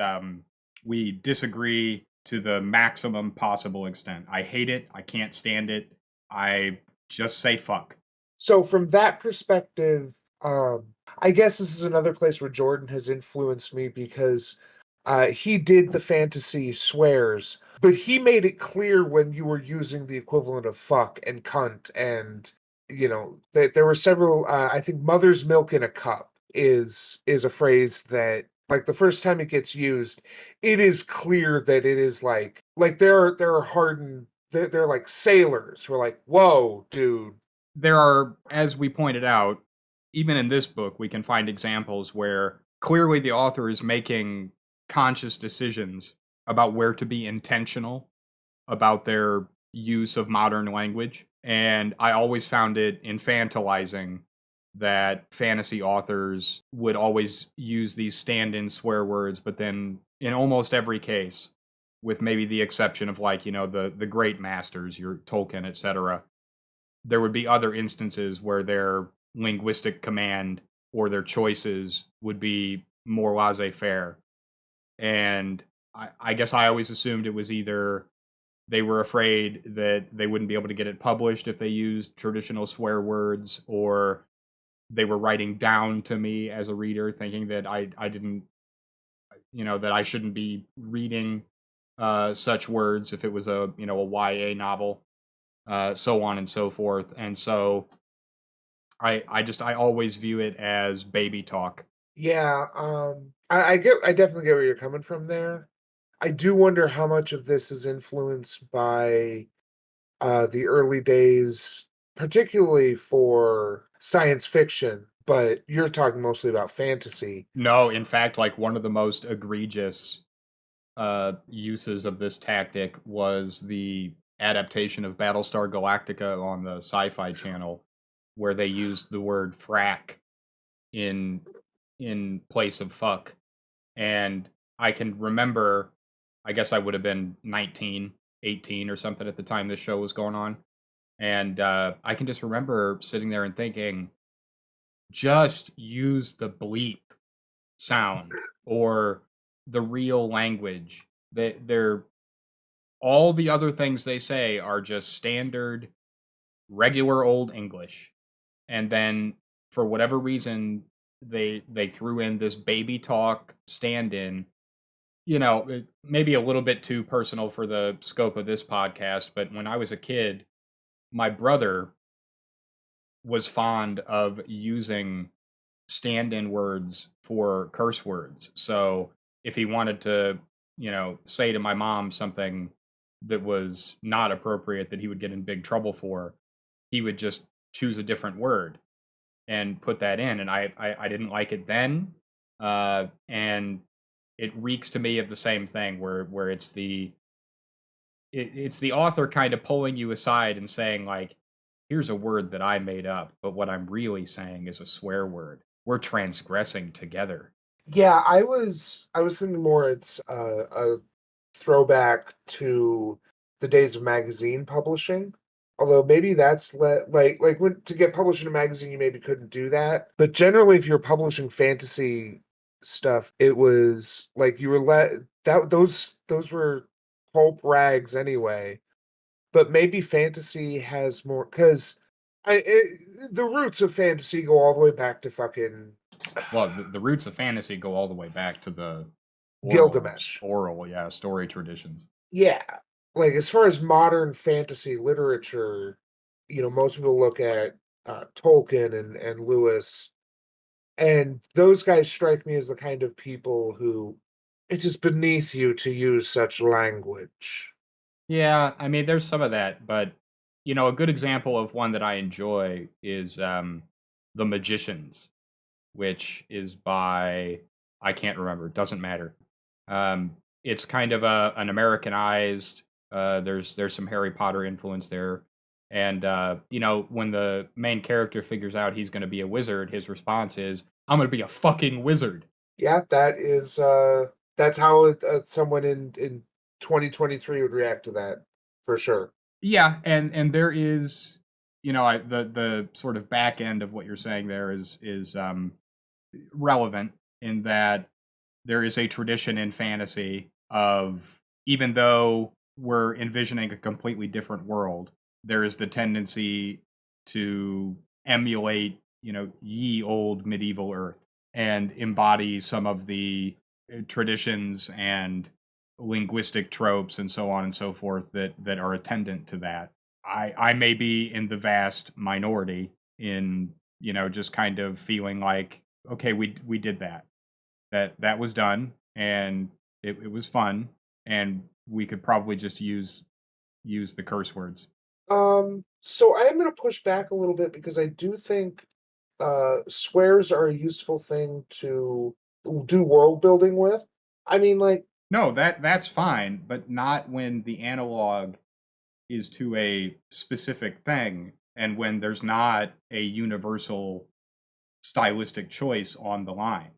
we disagree to the maximum possible extent. I hate it. I can't stand it. I just say fuck. So from that perspective, I guess this is another place where Jordan has influenced me because he did the fantasy swears, but he made it clear when you were using the equivalent of fuck and cunt, and that there were several. I think "mother's milk in a cup" is a phrase that, like, the first time it gets used, it is clear that it is like there are hardened. They're like sailors who are like, "Whoa, dude." There are, as we pointed out, even in this book, we can find examples where clearly the author is making conscious decisions about where to be intentional about their use of modern language. And I always found it infantilizing that fantasy authors would always use these stand in swear words, but then in almost every case, with maybe the exception of the great masters, your Tolkien, etc., there would be other instances where their linguistic command or their choices would be more laissez faire. And I guess I always assumed it was either they were afraid that they wouldn't be able to get it published if they used traditional swear words, or they were writing down to me as a reader, thinking that I didn't, that I shouldn't be reading such words if it was a YA novel, so on and so forth. And so I always view it as baby talk. Yeah, I definitely get where you're coming from there. I do wonder how much of this is influenced by the early days, particularly for science fiction, but you're talking mostly about fantasy. No, in fact, like one of the most egregious uses of this tactic was the adaptation of Battlestar Galactica on the Sci-Fi Channel, where they used the word frack in in place of fuck. And I can remember, I guess I would have been 19, 18 or something at the time this show was going on. And I can just remember sitting there and thinking, just use the bleep sound or the real language. They're all the other things they say are just standard, regular old English. And then for whatever reason, they threw in this baby talk stand-in. Maybe a little bit too personal for the scope of this podcast, but when I was a kid, my brother was fond of using stand-in words for curse words. So if he wanted to, say to my mom something that was not appropriate that he would get in big trouble for, he would just choose a different word and put that in. And I didn't like it then. And it reeks to me of the same thing where it's the author kind of pulling you aside and saying, like, here's a word that I made up, but what I'm really saying is a swear word. We're transgressing together. Yeah, I was thinking more it's a throwback to the days of magazine publishing. Although maybe that's like when to get published in a magazine, you maybe couldn't do that. But generally, if you're publishing fantasy stuff, it was like you were those were pulp rags anyway. But maybe fantasy has more because the roots of fantasy go all the way back to fucking Well, the roots of fantasy go all the way back to the Gilgamesh. yeah, story traditions. Yeah. Like, as far as modern fantasy literature, most people look at, Tolkien and Lewis, and those guys strike me as the kind of people who it is beneath you to use such language. Yeah, I mean, there's some of that, but a good example of one that I enjoy is The Magicians, which is by I can't remember. It doesn't matter. It's kind of an Americanized. There's some Harry Potter influence there, and when the main character figures out he's going to be a wizard, his response is, "I'm going to be a fucking wizard." Yeah, that's how, someone in 2023 would react to that, for sure. Yeah, and there is, the sort of back end of what you're saying there is relevant in that there is a tradition in fantasy of, even though we're envisioning a completely different world, there is the tendency to emulate, ye old medieval Earth and embody some of the traditions and linguistic tropes and so on and so forth that are attendant to that. I may be in the vast minority in, just kind of feeling like, okay, we did that was done, and it was fun, and we could probably just use the curse words. So I am gonna push back a little bit because I do think squares are a useful thing to do world building with. I mean, like, No, that's fine, but not when the analog is to a specific thing, and when there's not a universal stylistic choice on the line.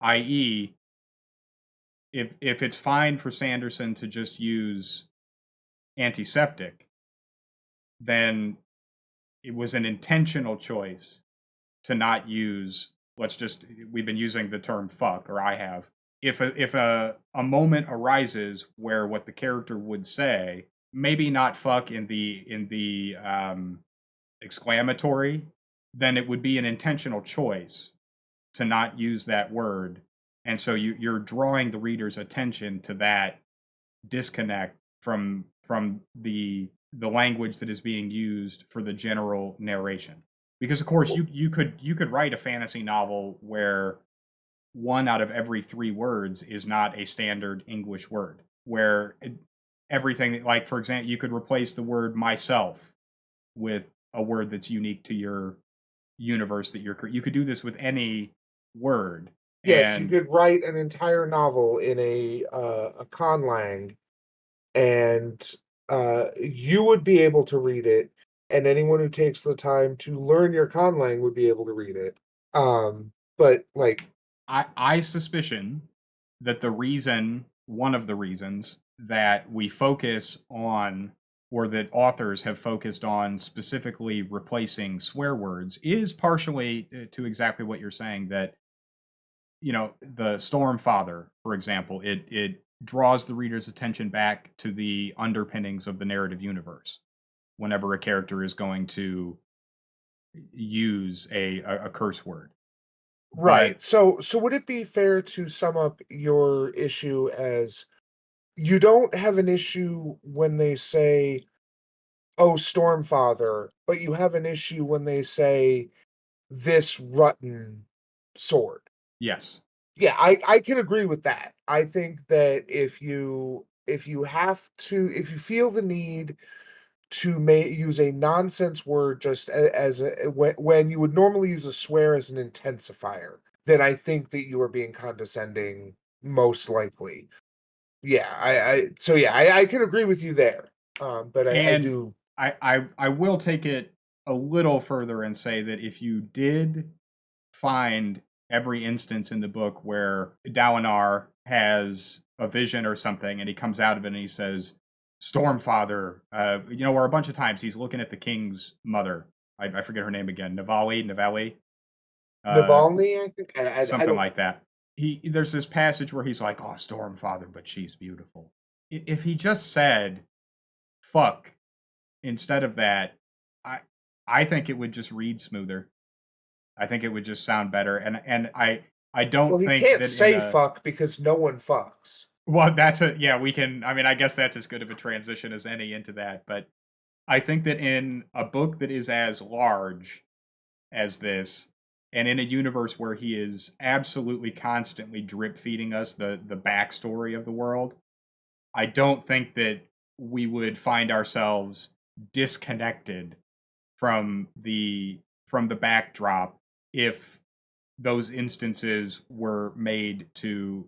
I.e., if it's fine for Sanderson to just use antiseptic, then it was an intentional choice to not use, we've been using the term fuck, or I have, if a moment arises where what the character would say, maybe not fuck in the exclamatory, then it would be an intentional choice to not use that word, and so you're drawing the reader's attention to that disconnect from the language that is being used for the general narration. Because of course you could write a fantasy novel where one out of every three words is not a standard English word, where everything, like for example, you could replace the word myself with a word that's unique to your universe that you could do this with any word. Yes, you And could write an entire novel in a conlang, and you would be able to read it, and anyone who takes the time to learn your conlang would be able to read it. But like, I suspicion that one of the reasons that we focus on, or that authors have focused on specifically replacing swear words, is partially to exactly what you're saying, that the Stormfather, for example, it draws the reader's attention back to the underpinnings of the narrative universe whenever a character is going to use a curse word. But right. So would it be fair to sum up your issue as you don't have an issue when they say, "Oh, Stormfather," but you have an issue when they say, "This rotten sword." yes. Yeah, I can agree with that. I think that if you feel the need to use a nonsense word just as when you would normally use a swear as an intensifier, then I think that you are being condescending, most likely. Yeah, I can agree with you there. But I And do. I will take it a little further and say that if you did find every instance in the book where Dalinar has a vision or something and he comes out of it and he says, Stormfather, or a bunch of times he's looking at the king's mother. I forget her name again. Navali, uh, Navalny, I think. I something don't. like that. There's this passage where he's like, "Oh, Stormfather, but she's beautiful." If he just said "fuck" instead of that, I I think it would just read smoother. I think it would just sound better, and I Well, don't he think can't that in say a fuck because no one fucks. well, that's a yeah, we can. I mean, I guess that's as good of a transition as any into that. But I think that in a book that is as large as this, and in a universe where he is absolutely constantly drip feeding us the backstory of the world, I don't think that we would find ourselves disconnected from the backdrop if those instances were made to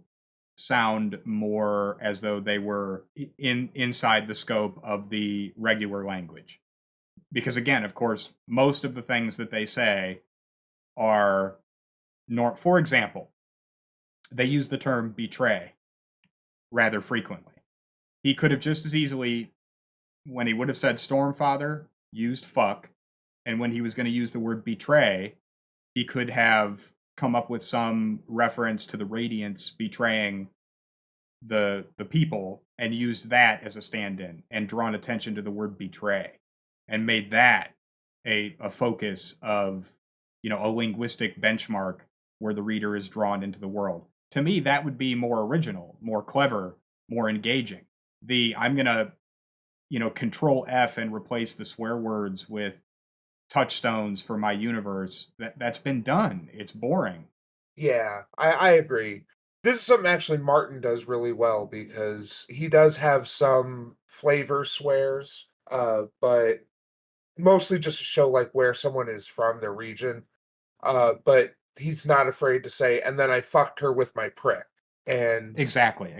sound more as though they were inside the scope of the regular language. Because again, of course, most of the things that they say are for example, they use the term betray rather frequently. He could have just as easily, when he would have said Stormfather, used fuck, and when he was going to use the word betray, he could have come up with some reference to the Radiants betraying the people and used that as a stand-in and drawn attention to the word betray and made that a focus of a linguistic benchmark where the reader is drawn into the world. To me, that would be more original, more clever, more engaging. I'm gonna control F and replace the swear words with touchstones for my universe. That's been done. It's boring. Yeah, I agree. This is something actually Martin does really well because he does have some flavor swears, but mostly just to show like where someone is from, their region. But he's not afraid to say, and then I fucked her with my prick. And Exactly.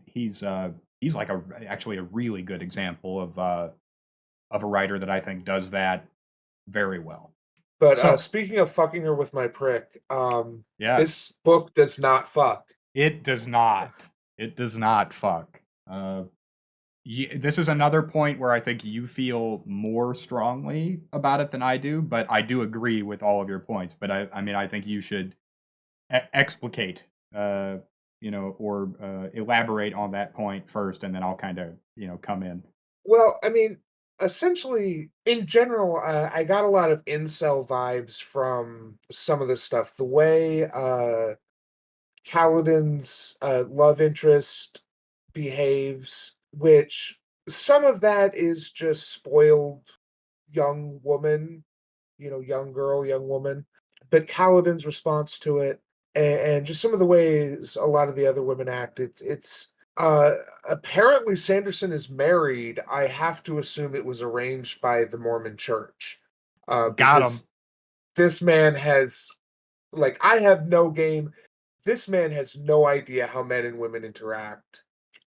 He's like actually a really good example of a writer that I think does that very well. but So speaking of fucking her with my prick, yes, this book does not fuck. it does not. It does not fuck. Uh, this is another point where I think you feel more strongly about it than I do, but I do agree with all of your points. But I mean, I think you should explicate. or elaborate on that point first, and then I'll kind of, come in. Well, I mean, essentially, in general, I got a lot of incel vibes from some of this stuff. The way Kaladin's love interest behaves, which some of that is just spoiled young woman, young girl, young woman. But Kaladin's response to it, and just some of the ways a lot of the other women act, it's uh, apparently Sanderson is married. I have to assume it was arranged by the Mormon Church, Got him. because this man has, like, I have no game. This man has no idea how men and women interact.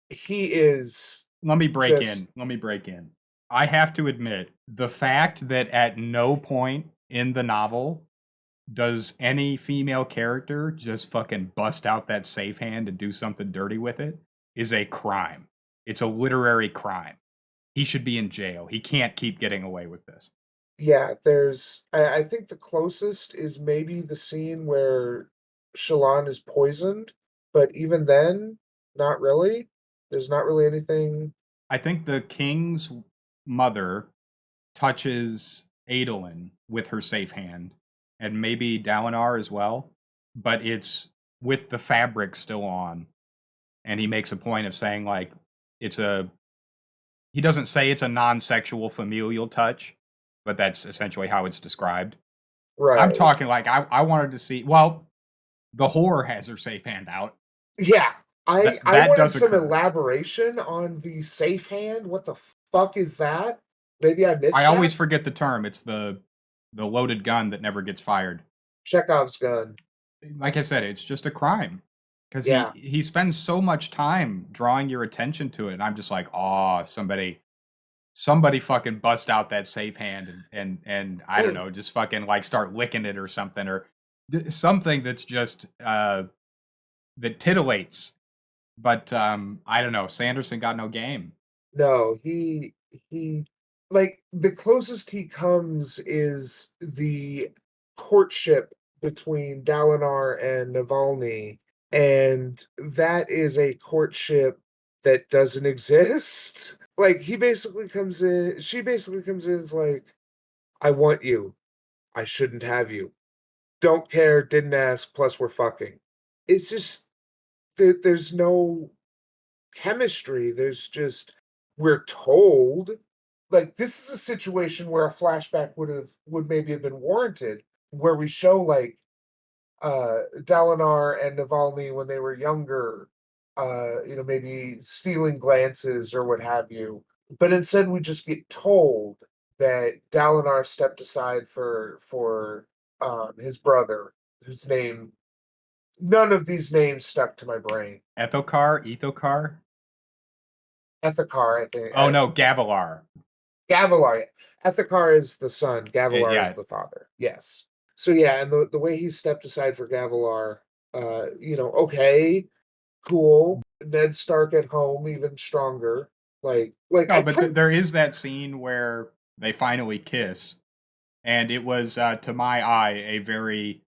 He is Let me break just in. Let me break in. I have to admit, the fact that at no point in the novel does any female character just fucking bust out that safe hand and do something dirty with it is a crime. It's a literary crime. He should be in jail. He can't keep getting away with this. yeah, I think the closest is maybe the scene where Shallan is poisoned, but even then, not really. There's not really anything. I think the king's mother touches Adolin with her safe hand, and maybe Dalinar as well, but it's with the fabric still on. And he makes a point of saying, like, it's a. He doesn't say it's a non sexual familial touch, but that's essentially how it's described. I'm Right. talking like I wanted to see. Well, the whore has her safe hand out. Yeah. I That wanted does some occur. elaboration on the safe hand. What the fuck is that? Maybe I I missed always that. forget the term. It's the loaded gun that never gets fired. Chekhov's gun. Like I said, it's just a crime because he Yeah. he spends so much time drawing your attention to it, and I'm just like, oh, somebody fucking bust out that safe hand and I don't know, just fucking like start licking it or something, or something that's just that titillates. But I don't know. Sanderson got no game. No, he like, the closest he comes is the courtship between Dalinar and Navalny, and that is a courtship that doesn't exist. Like, she basically comes in as like, I want you. I shouldn't have you. Don't care, didn't ask, plus we're fucking. It's just there's no chemistry. There's just, we're told, like, this is a situation where a flashback would maybe have been warranted, where we show, like, Dalinar and Navalny when they were younger, maybe stealing glances or what have you. But instead we just get told that Dalinar stepped aside for his brother, whose name, none of these names stuck to my brain. Ethokar. Ethakar, I think. Oh no, Gavilar. Gavilar. Ethakar is the son. Gavilar is Yeah. the father. Yes. So yeah, and the way he stepped aside for Gavilar, okay, cool. Ned Stark at home, even stronger. Like No, I but kind of, there is that scene where they finally kiss, and it was to my eye a very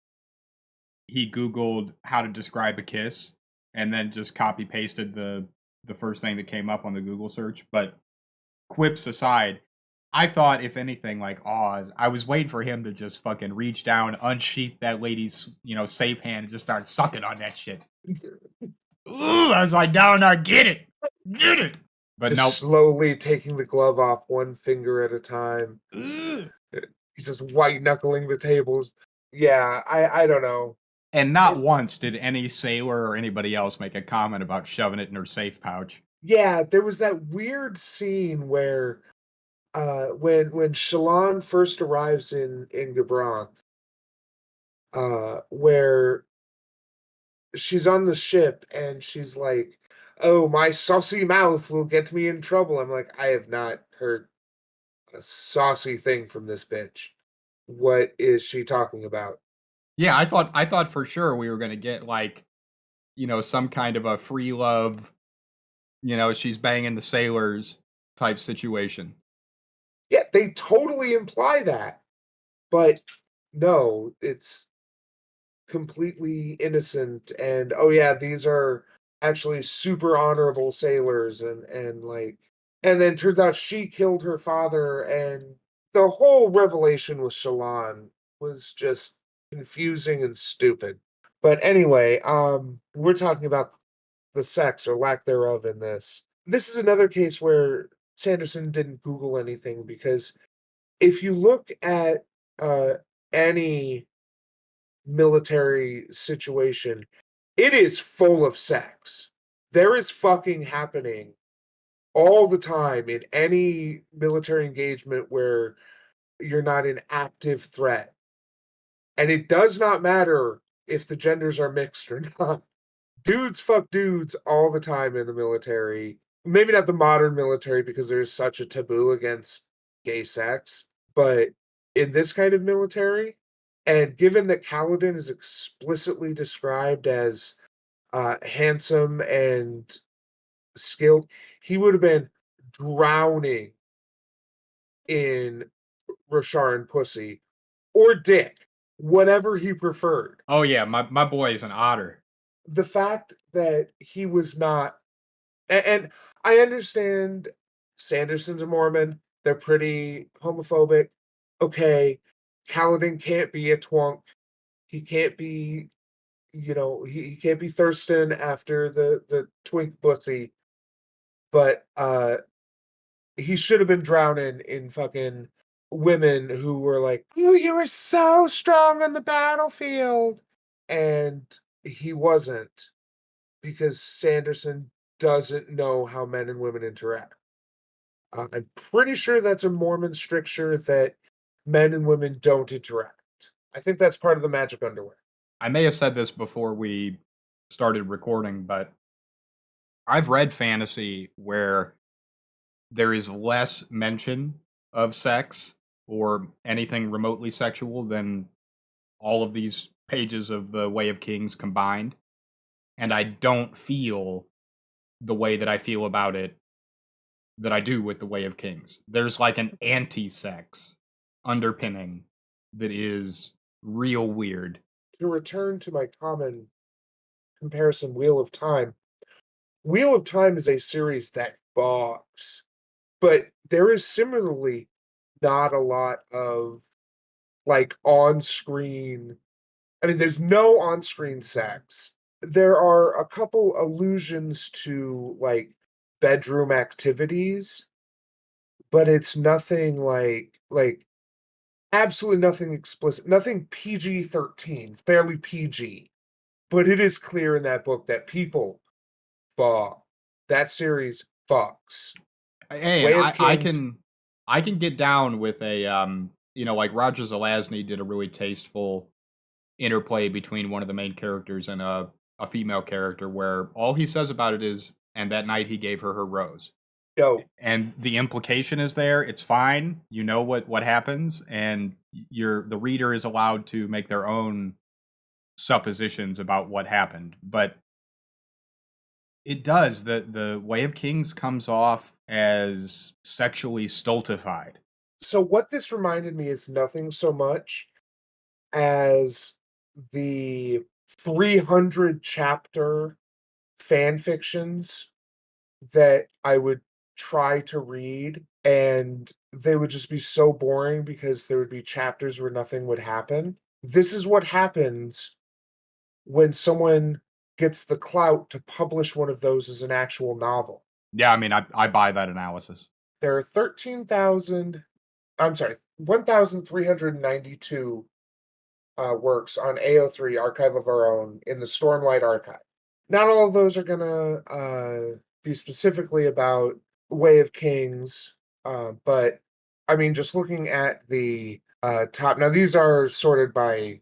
he googled how to describe a kiss and then just copy pasted the first thing that came up on the Google search. But quips aside, I thought if anything like Oz, I was waiting for him to just fucking reach down, unsheath that lady's safe hand, and just start sucking on that shit. Ooh, I was like, down there, get it. But just nope. slowly taking the glove off one finger at a time. Ugh. He's just white knuckling the tables. Yeah, I don't know. And not It, once did any sailor or anybody else make a comment about shoving it in her safe pouch. yeah, there was that weird scene where when Shallan first arrives in Gabranth, where she's on the ship and she's like, "Oh, my saucy mouth will get me in trouble." I'm like, I have not heard a saucy thing from this bitch. What is she talking about? Yeah, I thought for sure we were gonna get like, some kind of a free love, she's banging the sailors type situation. Yeah, they totally imply that, but no, it's completely innocent. And oh yeah, these are actually super honorable sailors, and then turns out she killed her father, and the whole revelation with Shallan was just confusing and stupid. But anyway, we're talking about the sex or lack thereof in this. This is another case where Sanderson didn't Google anything, because if you look at uh, any military situation, it is full of sex. There is fucking happening all the time in any military engagement where you're not an active threat. And it does not matter if the genders are mixed or not. Dudes fuck dudes all the time in the military. Maybe not the modern military, because there's such a taboo against gay sex, but in this kind of military, and given that Kaladin is explicitly described as handsome and skilled, he would have been drowning in Rasharan pussy or dick, whatever he preferred. Oh yeah, my boy is an otter. The fact that he was not, and I understand Sanderson's a Mormon, they're pretty homophobic. Okay, Kaladin can't be a twunk. He can't be, he can't be thirsting after the twink pussy, but he should have been drowning in fucking women who were like, "Oh, you were so strong on the battlefield," and he wasn't, because Sanderson doesn't know how men and women interact. I'm pretty sure that's a Mormon stricture that men and women don't interact. I think that's part of the magic underwear. I may have said this before we started recording, but I've read fantasy where there is less mention of sex or anything remotely sexual than all of these pages of the Way of Kings combined. And I don't feel the way that I feel about it that I do with the Way of Kings. There's like an anti sex underpinning that is real weird. To return to my common comparison, Wheel of Time is a series that bogs, but there is similarly not a lot of like on screen. I mean, there's no on screen sex. There are a couple allusions to like bedroom activities, but it's nothing like absolutely nothing explicit, nothing PG-13, barely PG. But it is clear in that book that people fuck. That series fucks. Hey, and Way of Kings. I can get down with a like Roger Zelazny did a really tasteful interplay between one of the main characters and a female character where all he says about it is, and that night he gave her her rose. Yo, And the implication is there. It's fine. You know what happens, and the reader is allowed to make their own suppositions about what happened. But it does. The Way of Kings comes off as sexually stultified. so what this reminded me is nothing so much as the 300 chapter fan fictions that I would try to read, and they would just be so boring because there would be chapters where nothing would happen. This is what happens when someone gets the clout to publish one of those as an actual novel. Yeah, I mean, I buy that analysis. There are 13,000, I'm sorry, 1,392 works on AO3, Archive of Our Own, in the Stormlight Archive. Not all of those are going to be specifically about Way of Kings, but I mean, just looking at the top, now these are sorted by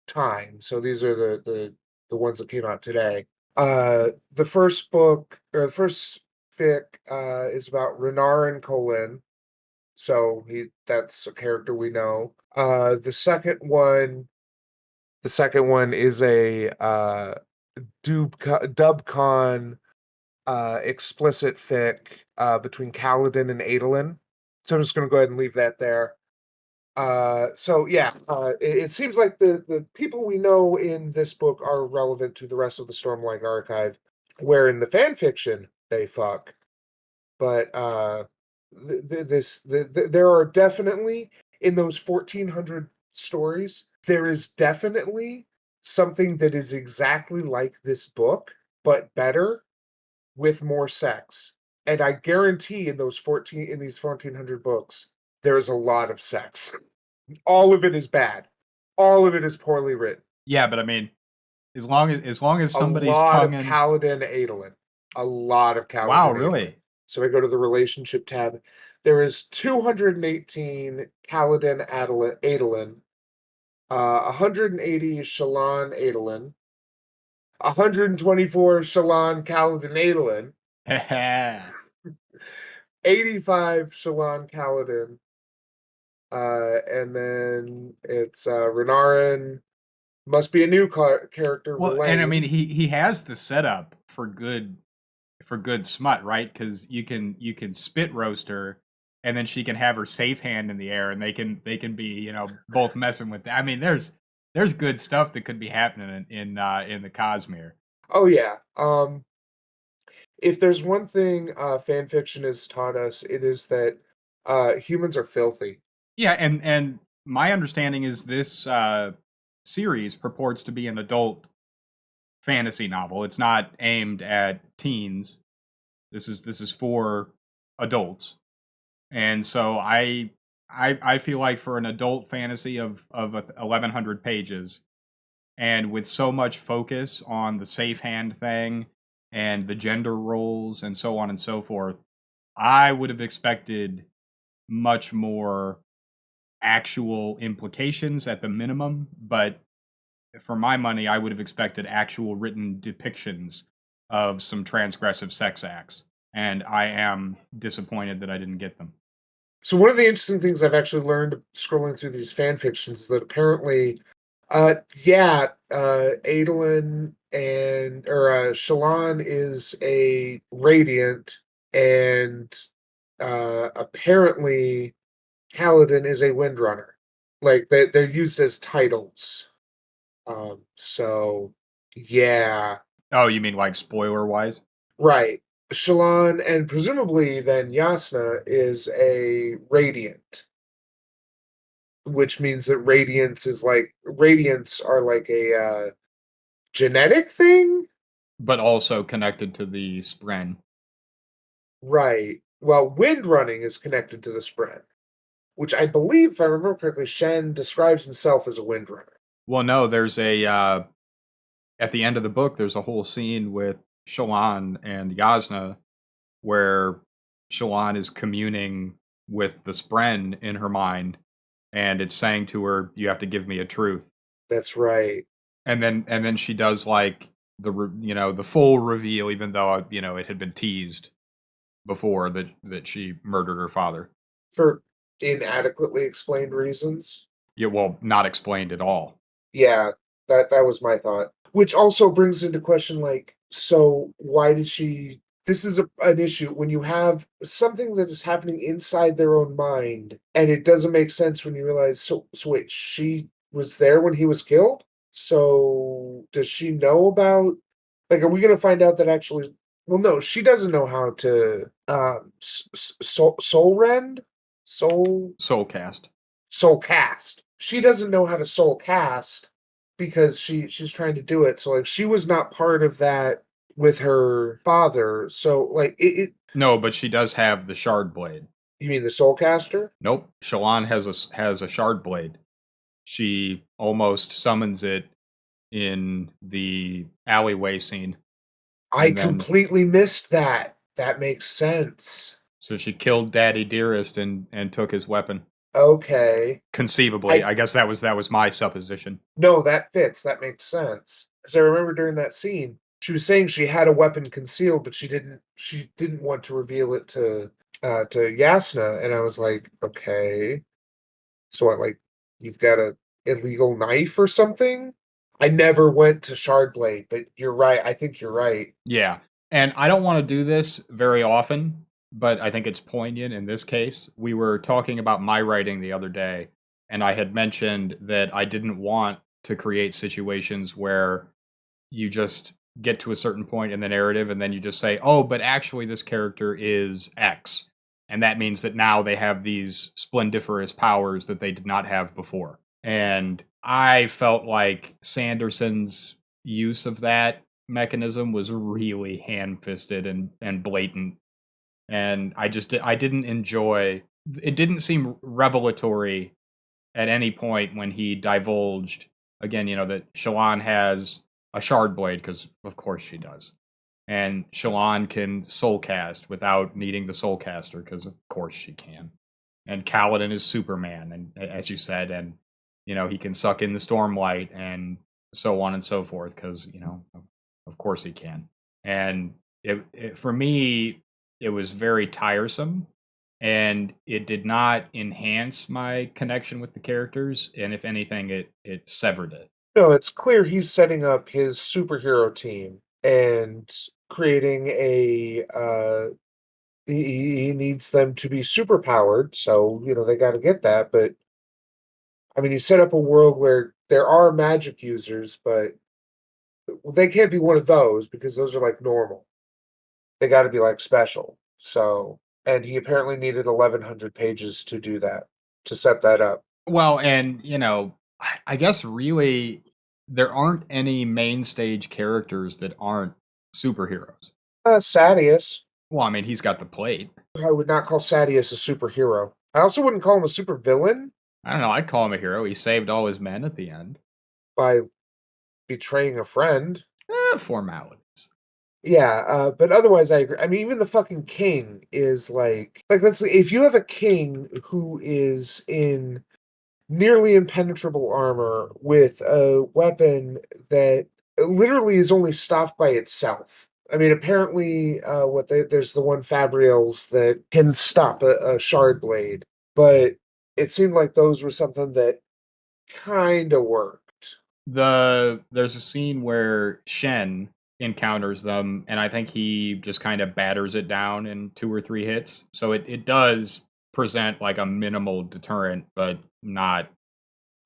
time, so these are the ones that came out today. The first book, or the first fic, is about Renarin Colin, so that's a character we know. The second one is a Dubcon explicit fic between Kaladin and Adolin. So I'm just going to go ahead and leave that there. So yeah, it seems like the people we know in this book are relevant to the rest of the Stormlight Archive. where in the fan fiction they fuck. But there are definitely in those 1400 stories, there is definitely something that is exactly like this book, but better with more sex. And I guarantee in these 1400 books, there is a lot of sex. All of it is bad. All of it is poorly written. Yeah, but I mean, as long as A somebody's lot of tonguing. Kaladin Adolin. A lot of Wow, Kaladin Adolin. really? So I go to the relationship tab. There is 218 Kaladin Adolin, 180 Shallan Adolin, 124 Shallan Kaladin Adolin, 85 Shallan Kaladin, and then it's Renarin. Must be a new character, Well, and I mean, Verlaine. he has the setup for good smut, right? Because you can spit roast her, and then she can have her safe hand in the air, and they can be both messing with. I mean, there's good stuff that could be happening in the Cosmere. Oh yeah. If there's one thing fan fiction has taught us, it is that humans are filthy. Yeah, and my understanding is this series purports to be an adult fantasy novel. It's not aimed at teens. This is for adults. And so I feel like for an adult fantasy of 1100 pages, and with so much focus on the safe hand thing and the gender roles and so on and so forth, I would have expected much more actual implications at the minimum. But for my money, I would have expected actual written depictions of some transgressive sex acts, and I am disappointed that I didn't get them. So one of the interesting things I've actually learned scrolling through these fan fictions is that apparently, Adolin and or Shallan is a radiant, and apparently Kaladin is a windrunner. Like they're used as titles. So yeah, Oh, you mean like spoiler wise? right. Shallan and presumably then Yasna is a radiant, which means that radiants are like a genetic thing? But also connected to the Spren. Right. Well, wind running is connected to the spread, which I believe, if I remember correctly, Shen describes himself as a windrunner. Well, no, there's a at the end of the book, there's a whole scene with Shallan and Yasna where Shallan is communing with the Spren in her mind, and it's saying to her, "You have to give me a truth." That's right. And then she does like the full reveal, even though it had been teased before that she murdered her father. For inadequately explained reasons. Yeah, well, not explained at all. Yeah, that was my thought. Which also brings into question, like, so why did she? This is an issue when you have something that is happening inside their own mind, and it doesn't make sense when you realize. So wait, she was there when he was killed. So does she know about? Like, are we going to find out that actually? Well, no, she doesn't know how to soul rend, soul Soulcast. soul cast. She doesn't know how to soul cast because she's trying to do it. So like she was not part of that with her father. So like No, but she does have the shard blade. you mean the soul caster? Nope. Shallan has a shard blade. She almost summons it in the alleyway scene, I and then completely missed that. That makes sense. so she killed Daddy Dearest and took his weapon. Okay. Conceivably, I I guess that was my supposition. no, that fits. That makes sense. Because I remember during that scene, she was saying she had a weapon concealed, but she didn't want to reveal it to Yasna, and I was like, okay. So what, like you've got a illegal knife or something? I never went to Shardblade, but you're right. I think you're right. Yeah, and I don't want to do this very often, but I think it's poignant in this case. We were talking about my writing the other day, and I had mentioned that I didn't want to create situations where you just get to a certain point in the narrative, and then you just say, oh, but actually this character is X. And that means that now they have these splendiferous powers that they did not have before. And I felt like Sanderson's use of that mechanism was really hand-fisted and blatant. And I didn't enjoy it. Didn't seem revelatory at any point when he divulged again, that Shallan has a shard blade, because of course she does. And Shallan can soul cast without needing the soul caster, because of course she can. And Kaladin is Superman, and as you said, and he can suck in the stormlight and so on and so forth, because of course he can. And for me, it was very tiresome, and it did not enhance my connection with the characters, and if anything, it severed it. No, it's clear he's setting up his superhero team and creating he needs them to be super powered, so they got to get that. But I mean, he set up a world where there are magic users, but they can't be one of those because those are like normal. They got to be like special. So, and he apparently needed 1,100 pages to do that, to set that up. Well, and I guess really there aren't any main stage characters that aren't superheroes. Sadius. Well, I mean, he's got the plate. I would not call Sadius a superhero. I also wouldn't call him a supervillain I don't know. I'd call him a hero. He saved all his men at the end. by betraying a friend. Formalities. Yeah, but otherwise, I agree. I mean, even the fucking king is like let's say if you have a king who is in nearly impenetrable armor with a weapon that literally is only stopped by itself. I mean, apparently, there's the one Fabrials that can stop a shard blade, but it seemed like those were something that kind of worked. There's a scene where Shen encounters them, and I think he just kind of batters it down in 2 or 3 hits. So it does present like a minimal deterrent, but not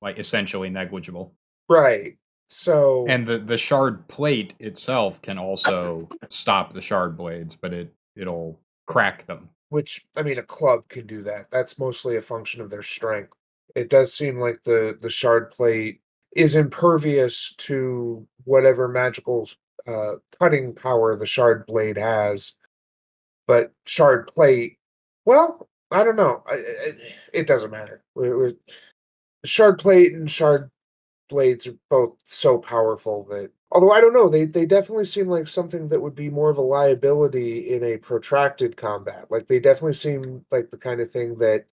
like essentially negligible. Right. So, And the shard plate itself can also stop the shard blades, but it'll crack them. which I mean, a club can do that. That's mostly a function of their strength. It does seem like the shard plate is impervious to whatever magical cutting power the shard blade has, but shard plate, well, I don't know. It doesn't matter. Shard plate and shard blades are both so powerful that although I don't know, they definitely seem like something that would be more of a liability in a protracted combat. Like they definitely seem like the kind of thing that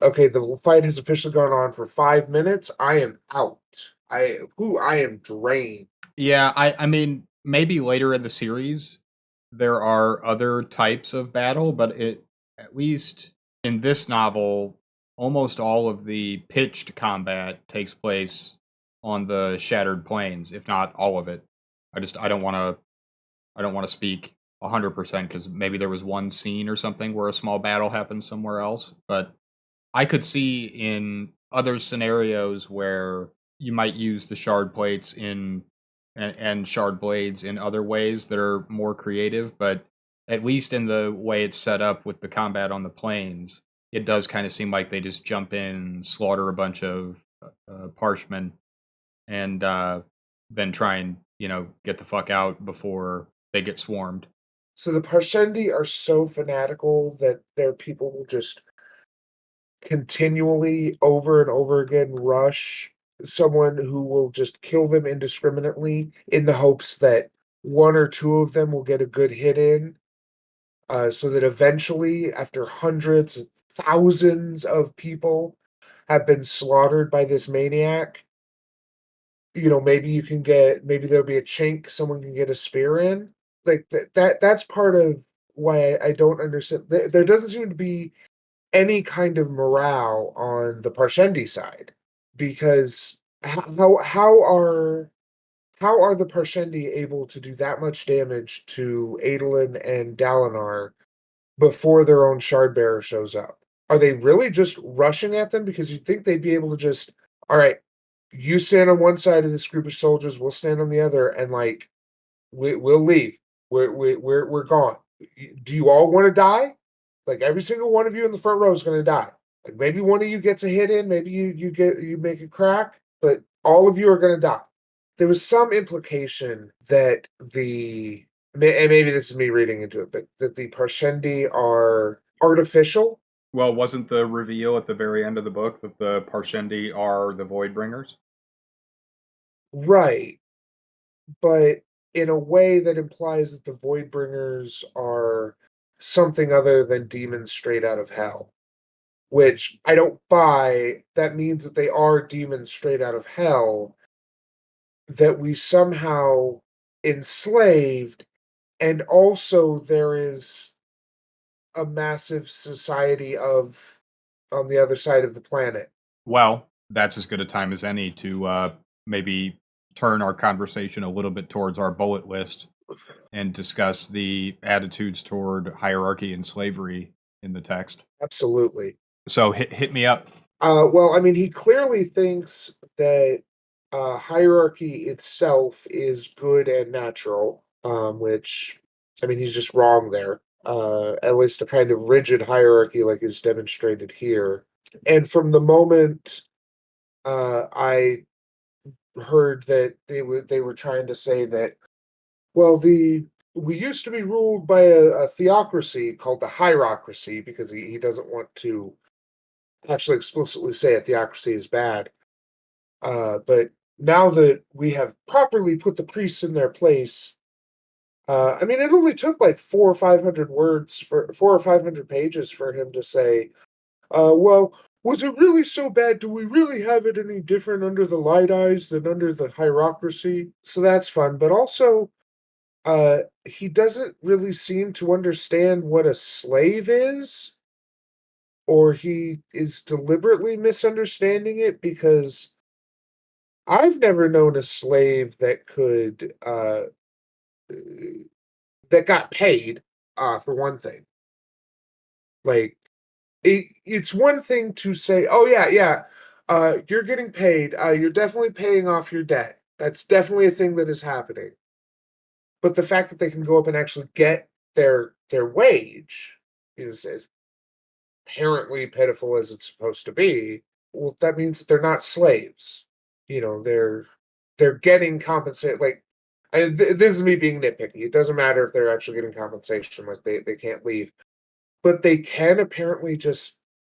okay, the fight has officially gone on for 5 minutes. I am out. I am drained. Yeah, I mean, maybe later in the series there are other types of battle, but at least in this novel, almost all of the pitched combat takes place on the Shattered Plains, if not all of it. I don't want to speak 100% because maybe there was one scene or something where a small battle happens somewhere else, but I could see in other scenarios where you might use the shard plates and shard blades in other ways that are more creative, but at least in the way it's set up with the combat on the plains, it does kind of seem like they just jump in, slaughter a bunch of parshmen, and then try and get the fuck out before they get swarmed. So the Parshendi are so fanatical that their people will just continually over and over again rush someone who will just kill them indiscriminately in the hopes that one or two of them will get a good hit in, so that eventually, after hundreds, thousands of people have been slaughtered by this maniac, maybe there'll be a chink someone can get a spear in. Like that's part of why I don't understand. There doesn't seem to be any kind of morale on the Parshendi side because how are the Parshendi able to do that much damage to Adolin and Dalinar before their own shard bearer shows up? Are they really just rushing at them? Because you'd think they'd be able to just, all right, you stand on one side of this group of soldiers, we'll stand on the other, and like We'll leave. We're gone. Do you all want to die? Like every single one of you in the front row is going to die. Like maybe one of you gets a hit in, maybe you make a crack, but all of you are going to die. There was some implication that and maybe this is me reading into it, but that the Parshendi are artificial. Well, wasn't the reveal at the very end of the book that the Parshendi are the Voidbringers? Right, but in a way that implies that the Voidbringers are something other than demons straight out of hell, which I don't buy. That means that they are demons straight out of hell that we somehow enslaved, and also there is a massive society of on the other side of the planet. Well, that's as good a time as any to maybe turn our conversation a little bit towards our bullet list and discuss the attitudes toward hierarchy and slavery in the text. Absolutely. So hit me up. Well, I mean, he clearly thinks that hierarchy itself is good and natural, which, I mean, he's just wrong there. At least a kind of rigid hierarchy, like is demonstrated here. And from the moment I heard that they were trying to say that, well, the we used to be ruled by a theocracy called the hierocracy because he doesn't want to actually explicitly say a theocracy is bad. But now that we have properly put the priests in their place, I mean, it only took like 400 or 500 pages for him to say, well, was it really so bad? Do we really have it any different under the light eyes than under the hierocracy? So that's fun. But also, he doesn't really seem to understand what a slave is, or he is deliberately misunderstanding it because I've never known a slave that got paid, for one thing. Like, it's one thing to say, "Oh, yeah, yeah, you're getting paid, you're definitely paying off your debt." That's definitely a thing that is happening. But the fact that they can go up and actually get their wage is as apparently pitiful as it's supposed to be, well, that means that they're not slaves. They're getting compensated. Like, this is me being nitpicky. It doesn't matter if they're actually getting compensation. Like they can't leave, but they can apparently just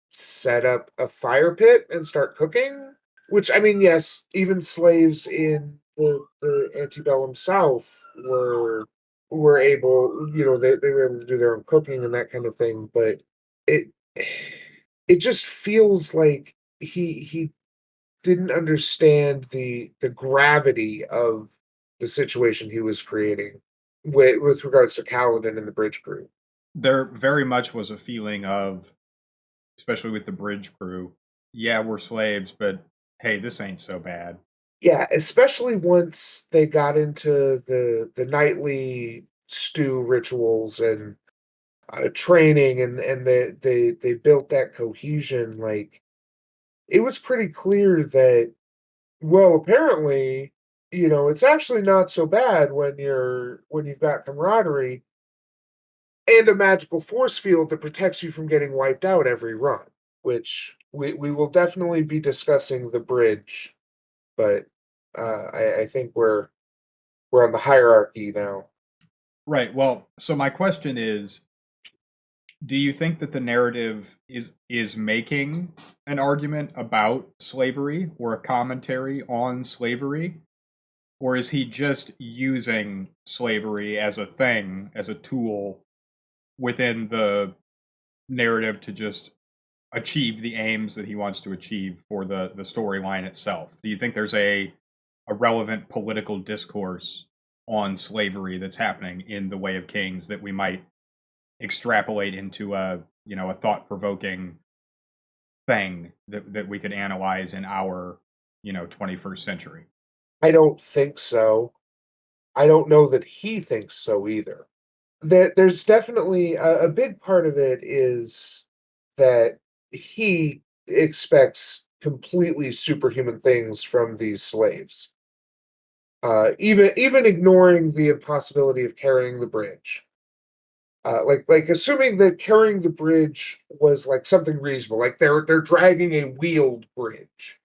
set up a fire pit and start cooking. Which, I mean, yes, even slaves in the antebellum South were able, they were able to do their own cooking and that kind of thing. But it it just feels like he didn't understand the gravity of the situation he was creating with regards to Kaladin and the bridge crew. There very much was a feeling of, especially with the bridge crew, yeah, we're slaves, but hey, this ain't so bad. Yeah, especially once they got into the nightly stew rituals and training, and they built that cohesion. Like it was pretty clear that, well, apparently, it's actually not so bad when you've got camaraderie and a magical force field that protects you from getting wiped out every run, which we will definitely be discussing the bridge, but I think we're on the hierarchy now. Right. Well, so my question is, do you think that the narrative is making an argument about slavery or a commentary on slavery, or is he just using slavery as a thing, as a tool within the narrative to just achieve the aims that he wants to achieve for the storyline itself? Do you think there's a relevant political discourse on slavery that's happening in The Way of Kings that we might extrapolate into a thought provoking thing that we could analyze in our 21st century? I don't think so. I don't know that he thinks so either. There's definitely a big part of it is that he expects completely superhuman things from these slaves. Even ignoring the impossibility of carrying the bridge. Like assuming that carrying the bridge was like something reasonable, like they're dragging a wheeled bridge,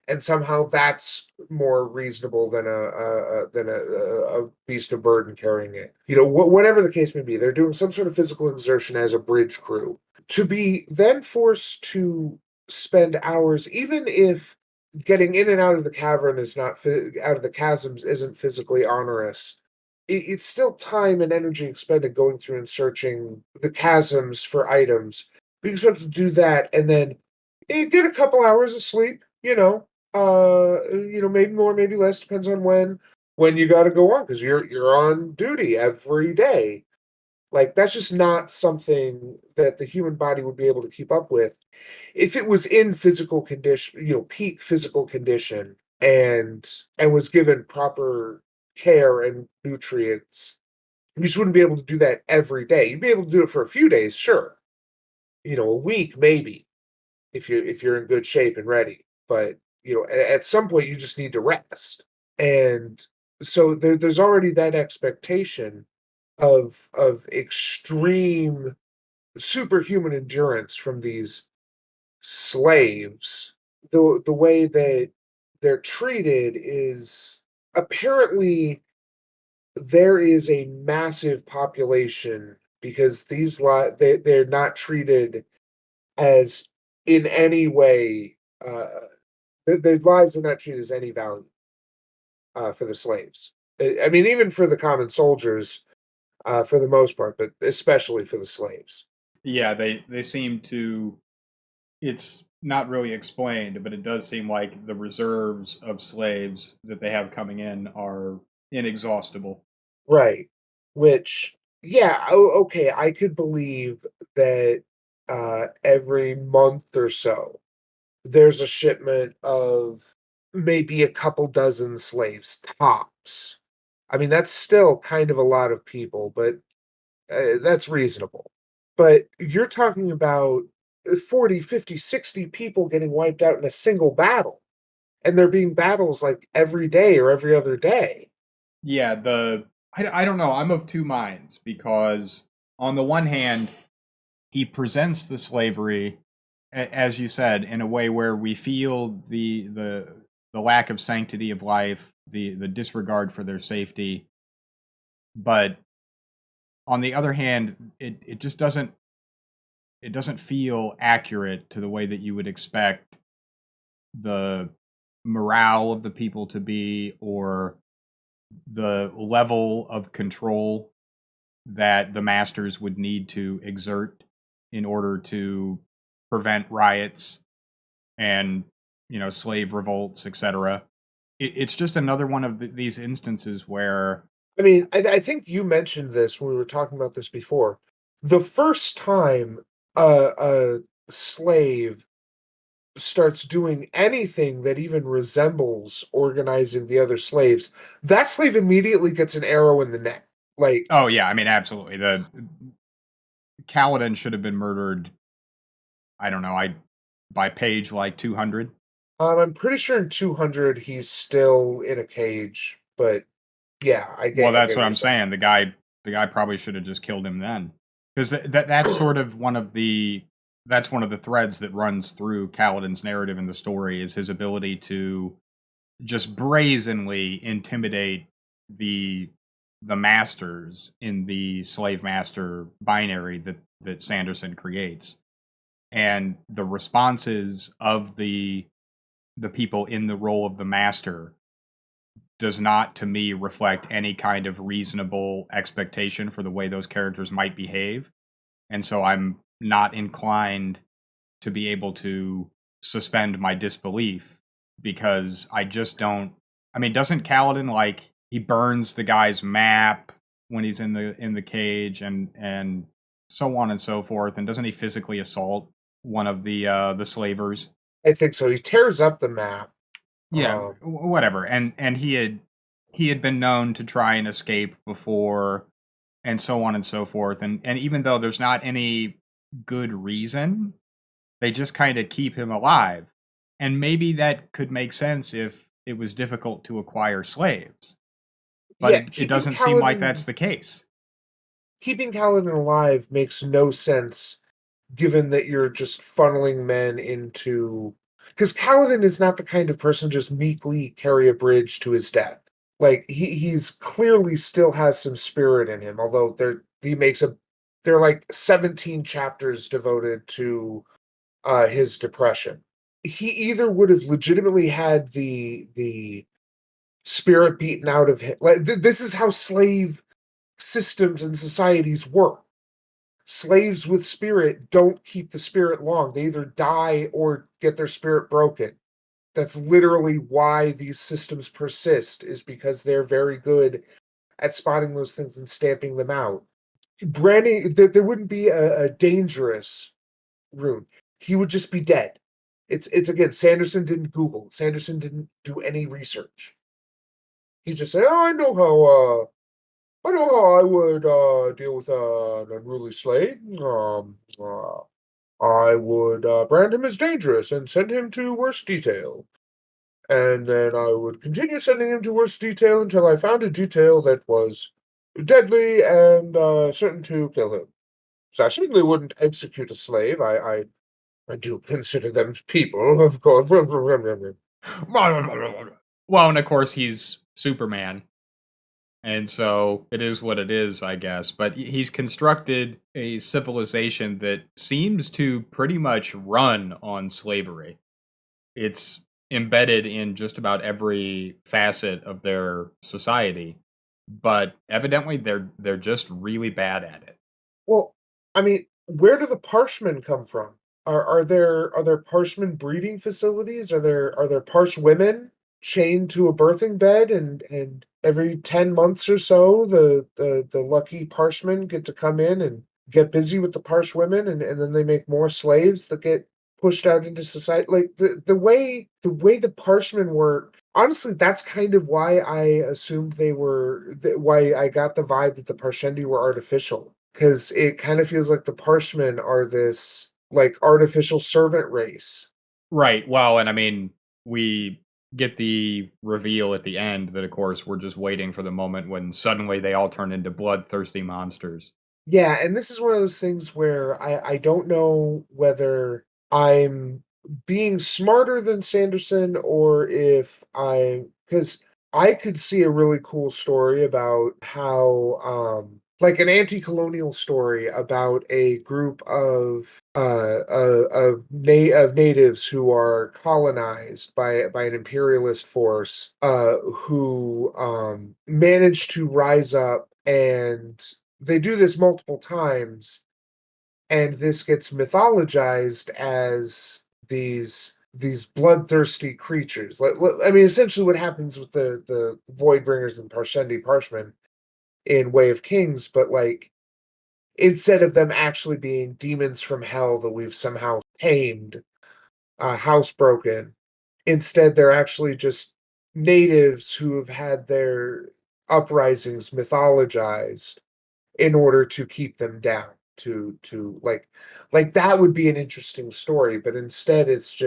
and somehow that's more reasonable than a beast of burden carrying it. Whatever the case may be, they're doing some sort of physical exertion as a bridge crew. To be then forced to spend hours, even if getting in and out of the cavern is not out of the chasms isn't physically onerous, it's still time and energy expended going through and searching the chasms for items. We expect to do that and then get a couple hours of sleep, maybe more, maybe less, depends on when you got to go on because you're on duty every day. Like that's just not something that the human body would be able to keep up with if it was in physical condition, peak physical condition, and was given proper care and nutrients. You just wouldn't be able to do that every day. You'd be able to do it for a few days, sure. A week maybe if you're in good shape and ready. But at some point you just need to rest. And so there's already that expectation of extreme superhuman endurance from these slaves. The way that they're treated is apparently there is a massive population because they're not treated as in any way their lives are not treated as any value for the slaves. I mean, even for the common soldiers, for the most part, but especially for the slaves. Yeah, they seem to. It's not really explained, but it does seem like the reserves of slaves that they have coming in are inexhaustible. Right. Which, yeah, okay, I could believe that every month or so there's a shipment of maybe a couple dozen slaves tops. I mean, that's still kind of a lot of people, but that's reasonable. But you're talking about 40, 50, 60 people getting wiped out in a single battle. And there being battles like every day or every other day. Yeah, I don't know. I'm of two minds because on the one hand, he presents the slavery, as you said, in a way where we feel the lack of sanctity of life, the disregard for their safety, but on the other hand, it just doesn't feel accurate to the way that you would expect the morale of the people to be or the level of control that the masters would need to exert in order to prevent riots and slave revolts, etc. It's just another one of these instances where I mean, I think you mentioned this when we were talking about this before. The first time a slave starts doing anything that even resembles organizing the other slaves, that slave immediately gets an arrow in the neck. Like, oh yeah, I mean absolutely the Kaladin should have been murdered. I don't know, I by page like 200. I'm pretty sure in 200 he's still in a cage, but yeah, Well, I that's get what what you're I'm saying. saying. The guy probably should have just killed him then, because that's sort of that's one of the threads that runs through Kaladin's narrative in the story is his ability to just brazenly intimidate the the masters in the slave master binary that Sanderson creates, and the responses of the people in the role of the master does not to me reflect any kind of reasonable expectation for the way those characters might behave. And so I'm not inclined to be able to suspend my disbelief because I just don't. I mean, doesn't Kaladin like he burns the guy's map when he's in the cage and so on and so forth, and doesn't he physically assault one of the slavers? I think so. He tears up the map. Yeah, Um, whatever. And he had been known to try and escape before and so on and so forth. And even though there's not any good reason, they just kind of keep him alive. And maybe that could make sense if it was difficult to acquire slaves. but Yeah, it doesn't seem like that's the case. keeping Kaladin alive makes no sense given that you're just funneling men into, because Kaladin is not the kind of person to just meekly carry a bridge to his death. Like he's clearly still has some spirit in him, although there are like 17 chapters devoted to his depression. He either would have legitimately had the spirit beaten out of him. Like this is how slave systems and societies work. Slaves with spirit don't keep the spirit long. They either die or get their spirit broken. That's literally why these systems persist, is because they're very good at spotting those things and stamping them out. Branding, there wouldn't be a dangerous rune. He would just be dead. It's again, Sanderson didn't Google. Sanderson didn't do any research. He just said, "Oh, I know how I would deal with an unruly slave. I would brand him as dangerous and send him to worse detail. And then I would continue sending him to worse detail until I found a detail that was deadly and certain to kill him. So I certainly wouldn't execute a slave. I do consider them people, of course." Well, and of course he's Superman, and so it is what it is, I guess. But he's constructed a civilization that seems to pretty much run on slavery. It's embedded in just about every facet of their society, but evidently they're just really bad at it. Well, I mean, where do the Parshmen come from? Are there Parshman breeding facilities? Are there Parsh women chained to a birthing bed, and every 10 months or so the lucky Parshmen get to come in and get busy with the Parsh women, and then they make more slaves that get pushed out into society. Like the way the Parshmen work, honestly, that's kind of why I assumed why I got the vibe that the Parshendi were artificial, because it kind of feels like the Parshmen are this like artificial servant race. Right. Well, and I mean, we get the reveal at the end that, of course, we're just waiting for the moment when suddenly they all turn into bloodthirsty monsters. Yeah, and this is one of those things where I don't know whether I'm being smarter than Sanderson, or if because I could see a really cool story about how like an anti-colonial story about a group of natives who are colonized by an imperialist force, who managed to rise up, and they do this multiple times, and this gets mythologized as these bloodthirsty creatures. I mean, essentially, what happens with the Voidbringers and Parshendi Parshmen in Way of Kings, but like instead of them actually being demons from hell that we've somehow tamed, housebroken, instead they're actually just natives who have had their uprisings mythologized in order to keep them down, to like that would be an interesting story, but instead it's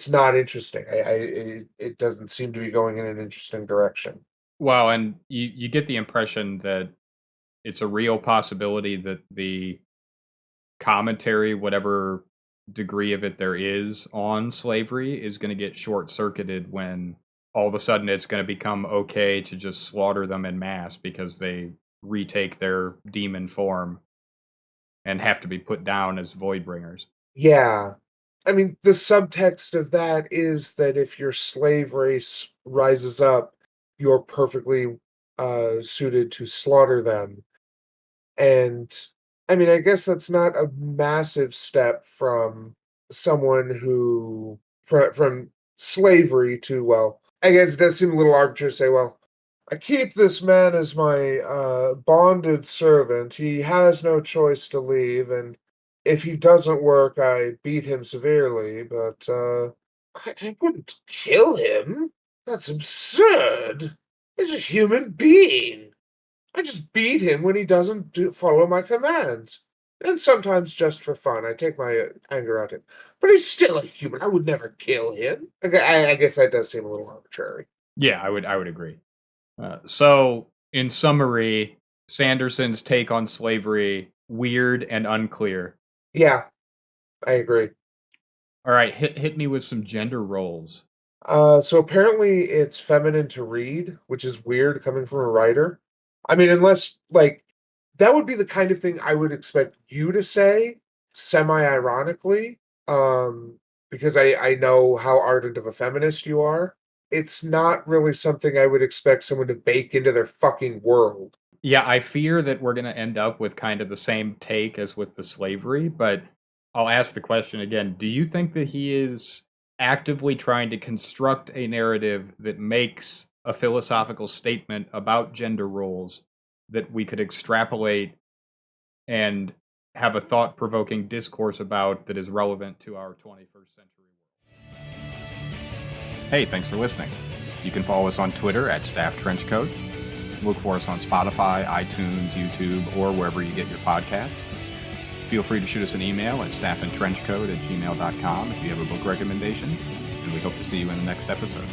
not interesting. It doesn't seem to be going in an interesting direction. Well, and you get the impression that it's a real possibility that the commentary, whatever degree of it there is on slavery, is going to get short circuited when all of a sudden it's going to become okay to just slaughter them in mass because they retake their demon form and have to be put down as void bringers. Yeah. I mean, the subtext of that is that if your slave race rises up, you're perfectly suited to slaughter them. And I mean, I guess that's not a massive step from someone who from slavery to, well, I guess it does seem a little arbitrary to say, well, I keep this man as my bonded servant. He has no choice to leave, and if he doesn't work, I beat him severely. But I wouldn't kill him. That's absurd. He's a human being. I just beat him when he doesn't follow my commands. And sometimes just for fun, I take my anger out at him. But he's still a human. I would never kill him. I guess that does seem a little arbitrary. Yeah, I would agree. So, in summary, Sanderson's take on slavery, weird and unclear. Yeah, I agree. All right, hit me with some gender roles. So apparently it's feminine to read, which is weird coming from a writer. I mean, unless like that would be the kind of thing I would expect you to say, semi-ironically, because I know how ardent of a feminist you are. It's not really something I would expect someone to bake into their fucking world. Yeah, I fear that we're going to end up with kind of the same take as with the slavery, but I'll ask the question again. Do you think that he is actively trying to construct a narrative that makes a philosophical statement about gender roles that we could extrapolate and have a thought provoking discourse about that is relevant to our 21st century world? Hey, thanks for listening. You can follow us on Twitter at Staff Trenchcoat. Look for us on Spotify, iTunes, YouTube, or wherever you get your podcasts. Feel free to shoot us an email at staffandtrenchcoat@gmail.com if you have a book recommendation, and we hope to see you in the next episode.